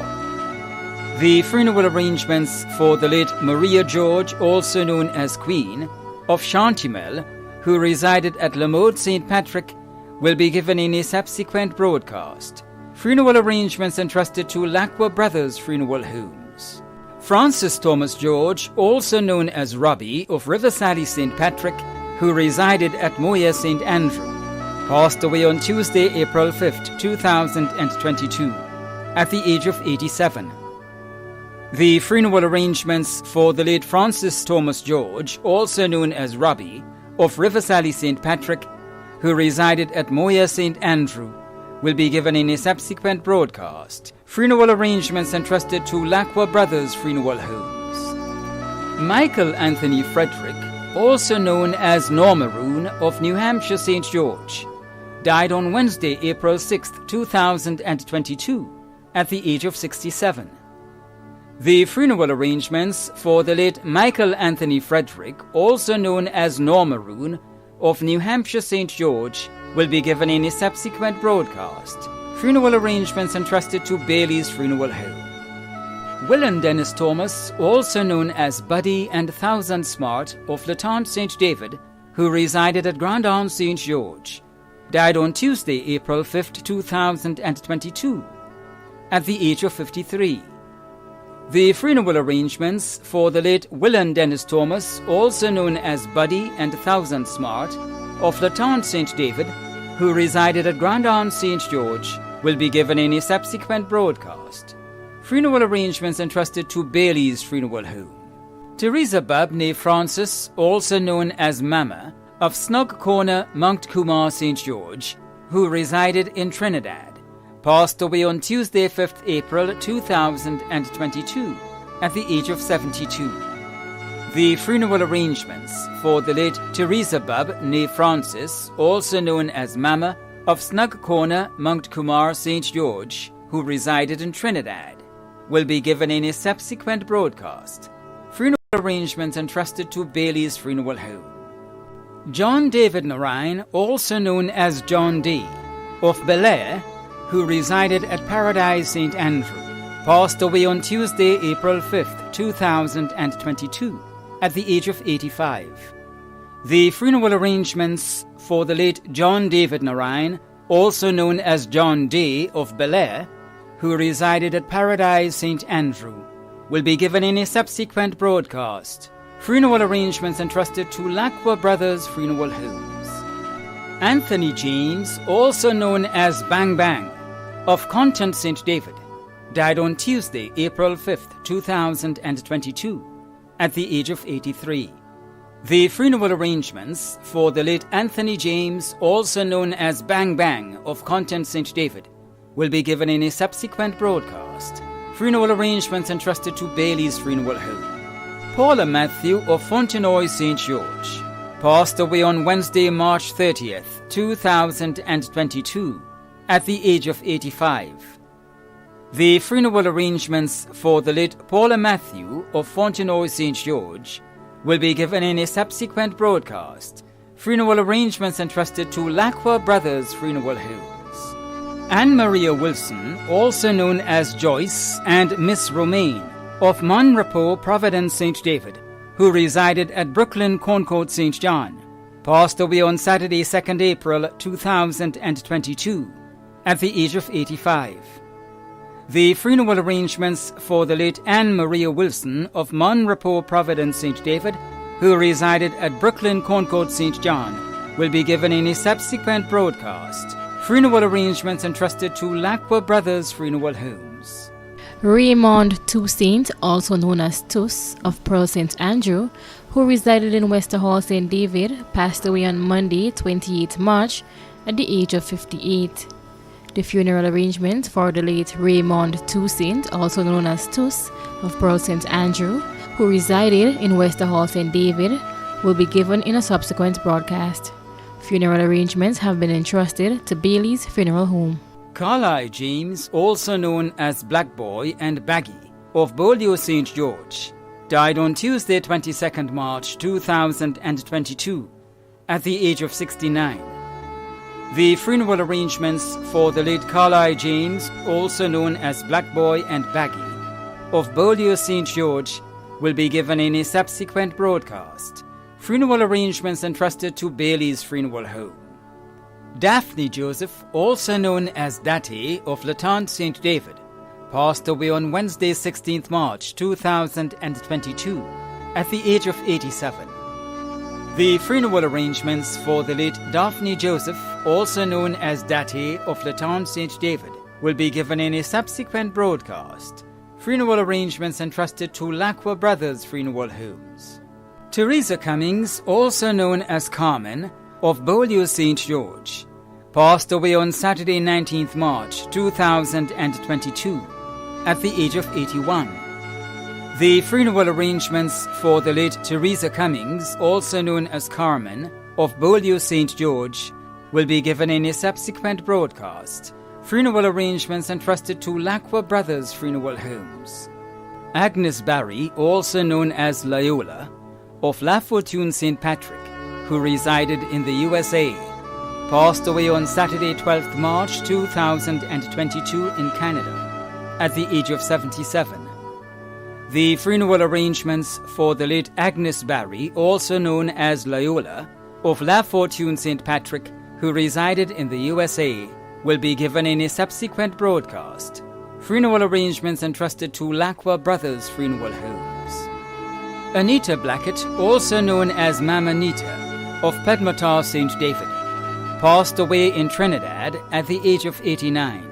The funeral arrangements for the late Maria George, also known as Queen of Chantimel, who resided at Le Mode St. Patrick, will be given in a subsequent broadcast. Funeral arrangements entrusted to Lacqua Brothers Funeral Homes. Francis Thomas George, also known as Robbie of River Sally St. Patrick, who resided at Moya St. Andrew, passed away on Tuesday, April 5th, 2022, at the age of 87. The funeral arrangements for the late Francis Thomas George, also known as Robbie, of River Sally St. Patrick, who resided at Moya St. Andrew, will be given in a subsequent broadcast. Funeral arrangements entrusted to Lacqua Brothers Funeral Homes. Michael Anthony Frederick, also known as Normaroon of New Hampshire St. George, died on Wednesday, April 6, 2022, at the age of 67. The funeral arrangements for the late Michael Anthony Frederick, also known as Normaroon of New Hampshire St. George, will be given in a subsequent broadcast. Funeral arrangements entrusted to Bailey's Funeral Home. Willen Dennis Thomas, also known as Buddy and Thousand Smart of Latente St. David, who resided at Grandon St. George, died on Tuesday, April 5, 2022, at the age of 53. The funeral arrangements for the late Willan Dennis Thomas, also known as Buddy and Thousand Smart, of Latente St. David, who resided at Grand Arms St. George, will be given in a subsequent broadcast. Funeral arrangements entrusted to Bailey's Funeral Home. Teresa Bubb née Francis, also known as Mama, of Snug Corner, Mount Kumar, St. George, who resided in Trinidad, passed away on Tuesday, 5th April 2022, at the age of 72. The funeral arrangements for the late Teresa Bubb née Francis, also known as Mama, of Snug Corner, Mount Kumar, St. George, who resided in Trinidad, will be given in a subsequent broadcast. Funeral arrangements entrusted to Bailey's Funeral Home. John David Narayan, also known as John D., of Bel Air, who resided at Paradise St. Andrew, passed away on Tuesday, April 5th, 2022, at the age of 85. The funeral arrangements for the late John David Narayan, also known as John Day of Bel Air, who resided at Paradise St. Andrew, will be given in a subsequent broadcast. Funeral arrangements entrusted to Lacqua Brothers Funeral Homes. Anthony James, also known as Bang Bang, of Content St. David, died on Tuesday, April 5th, 2022, at the age of 83. The funeral arrangements for the late Anthony James, also known as Bang Bang, of Content St. David, will be given in a subsequent broadcast. Funeral arrangements entrusted to Bailey's Funeral Home. Paula Matthew of Fontenoy St. George passed away on Wednesday, March 30th, 2022, at the age of 85. The funeral arrangements for the late Paula Matthew of Fontenoy St. George will be given in a subsequent broadcast. Funeral arrangements entrusted to Lacqua Brothers Funeral Homes. Anne Maria Wilson, also known as Joyce, and Miss Romaine of Mon Repos, Providence St. David, who resided at Brooklyn Concord St. John, passed away on Saturday, 2nd April 2022, at the age of 85. The funeral arrangements for the late Anne Maria Wilson of Mon Repos, Providence St. David, who resided at Brooklyn Concord St. John, will be given in a subsequent broadcast. Funeral arrangements entrusted to Lacqua Brothers Funeral Homes. Raymond Toussaint, also known as Tuss, of Pearl St. Andrew, who resided in Wester Hall St. David, passed away on Monday, 28 March, at the age of 58. The funeral arrangements for the late Raymond Toussaint, also known as Tuss, of Pearl St. Andrew, who resided in Wester Hall St. David, will be given in a subsequent broadcast. Funeral arrangements have been entrusted to Bailey's Funeral Home. Carlisle James, also known as Black Boy and Baggy, of Beaulieu St. George, died on Tuesday, 22nd March 2022, at the age of 69. The funeral arrangements for the late Carlisle James, also known as Black Boy and Baggy, of Beaulieu St. George, will be given in a subsequent broadcast. Funeral arrangements entrusted to Bailey's Funeral Home. Daphne Joseph, also known as Dati, of Latente St. David, passed away on Wednesday, 16th March 2022, at the age of 87. The funeral arrangements for the late Daphne Joseph, also known as Dati, of Latente St. David, will be given in a subsequent broadcast. Funeral arrangements entrusted to Lacqua Brothers Funeral Homes. Teresa Cummings, also known as Carmen, of Beaulieu St. George, passed away on Saturday, 19th March 2022, at the age of 81. The funeral arrangements for the late Teresa Cummings, also known as Carmen, of Beaulieu St. George, will be given in a subsequent broadcast. Funeral arrangements entrusted to Lacqua Brothers Funeral Homes. Agnes Barry, also known as Loyola, of La Fortune St. Patrick, who resided in the USA, passed away on Saturday, 12th March 2022 in Canada, at the age of 77. The funeral arrangements for the late Agnes Barry, also known as Loyola, of La Fortune St. Patrick, who resided in the USA, will be given in a subsequent broadcast. Funeral arrangements entrusted to Lacqua Brothers Funeral Homes. Anita Blackett, also known as Mama Nita, of Pedmotar St. David, passed away in Trinidad at the age of 89.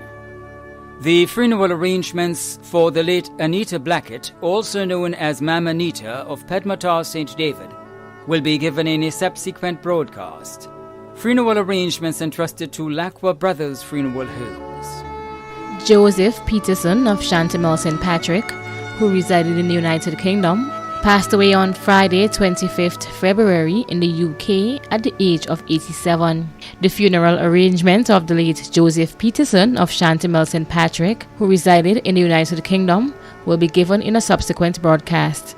The funeral arrangements for the late Anita Blackett, also known as Mama Nita of Pedmotar St. David, will be given in a subsequent broadcast. Funeral arrangements entrusted to Lacqua Brothers Funeral Homes. Joseph Peterson of Shantimel St. Patrick, who resided in the United Kingdom, passed away on Friday, 25th February in the UK at the age of 87. The funeral arrangement of the late Joseph Peterson of Shantimel St. Patrick, who resided in the United Kingdom, will be given in a subsequent broadcast.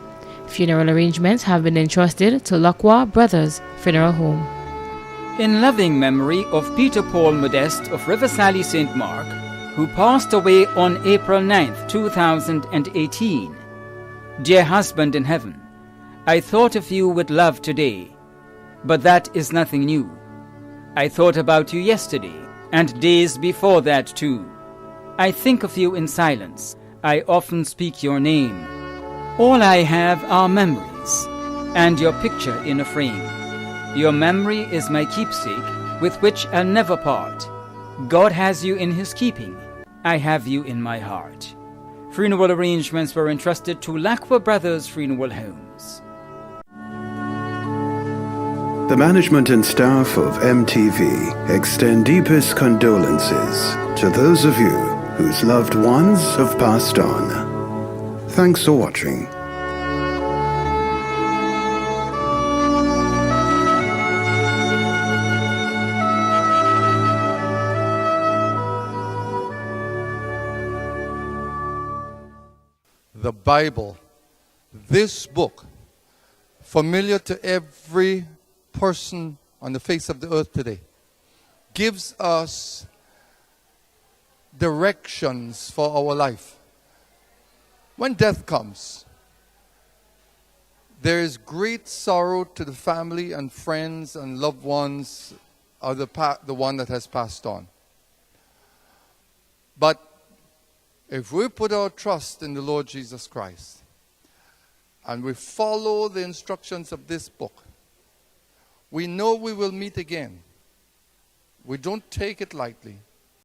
Funeral arrangements have been entrusted to Lacqua Brothers Funeral Home. In loving memory of Peter Paul Modeste of Riversally St. Mark, who passed away on April 9th, 2018. Dear husband in heaven, I thought of you with love today, but that is nothing new. I thought about you yesterday, and days before that too. I think of you in silence. I often speak your name. All I have are memories, and your picture in a frame. Your memory is my keepsake, with which I'll never part. God has you in his keeping. I have you in my heart. Funeral arrangements were entrusted to Lacqua Brothers Funeral Homes. The management and staff of MTV extend deepest condolences to those of you whose loved ones have passed on. Thanks for watching. The Bible, this book, familiar to every person on the face of the earth today, gives us directions for our life. When death comes, there is great sorrow to the family and friends and loved ones of the one that has passed on. But if we put our trust in the Lord Jesus Christ and we follow the instructions of this book, we know we will meet again. We don't take it lightly.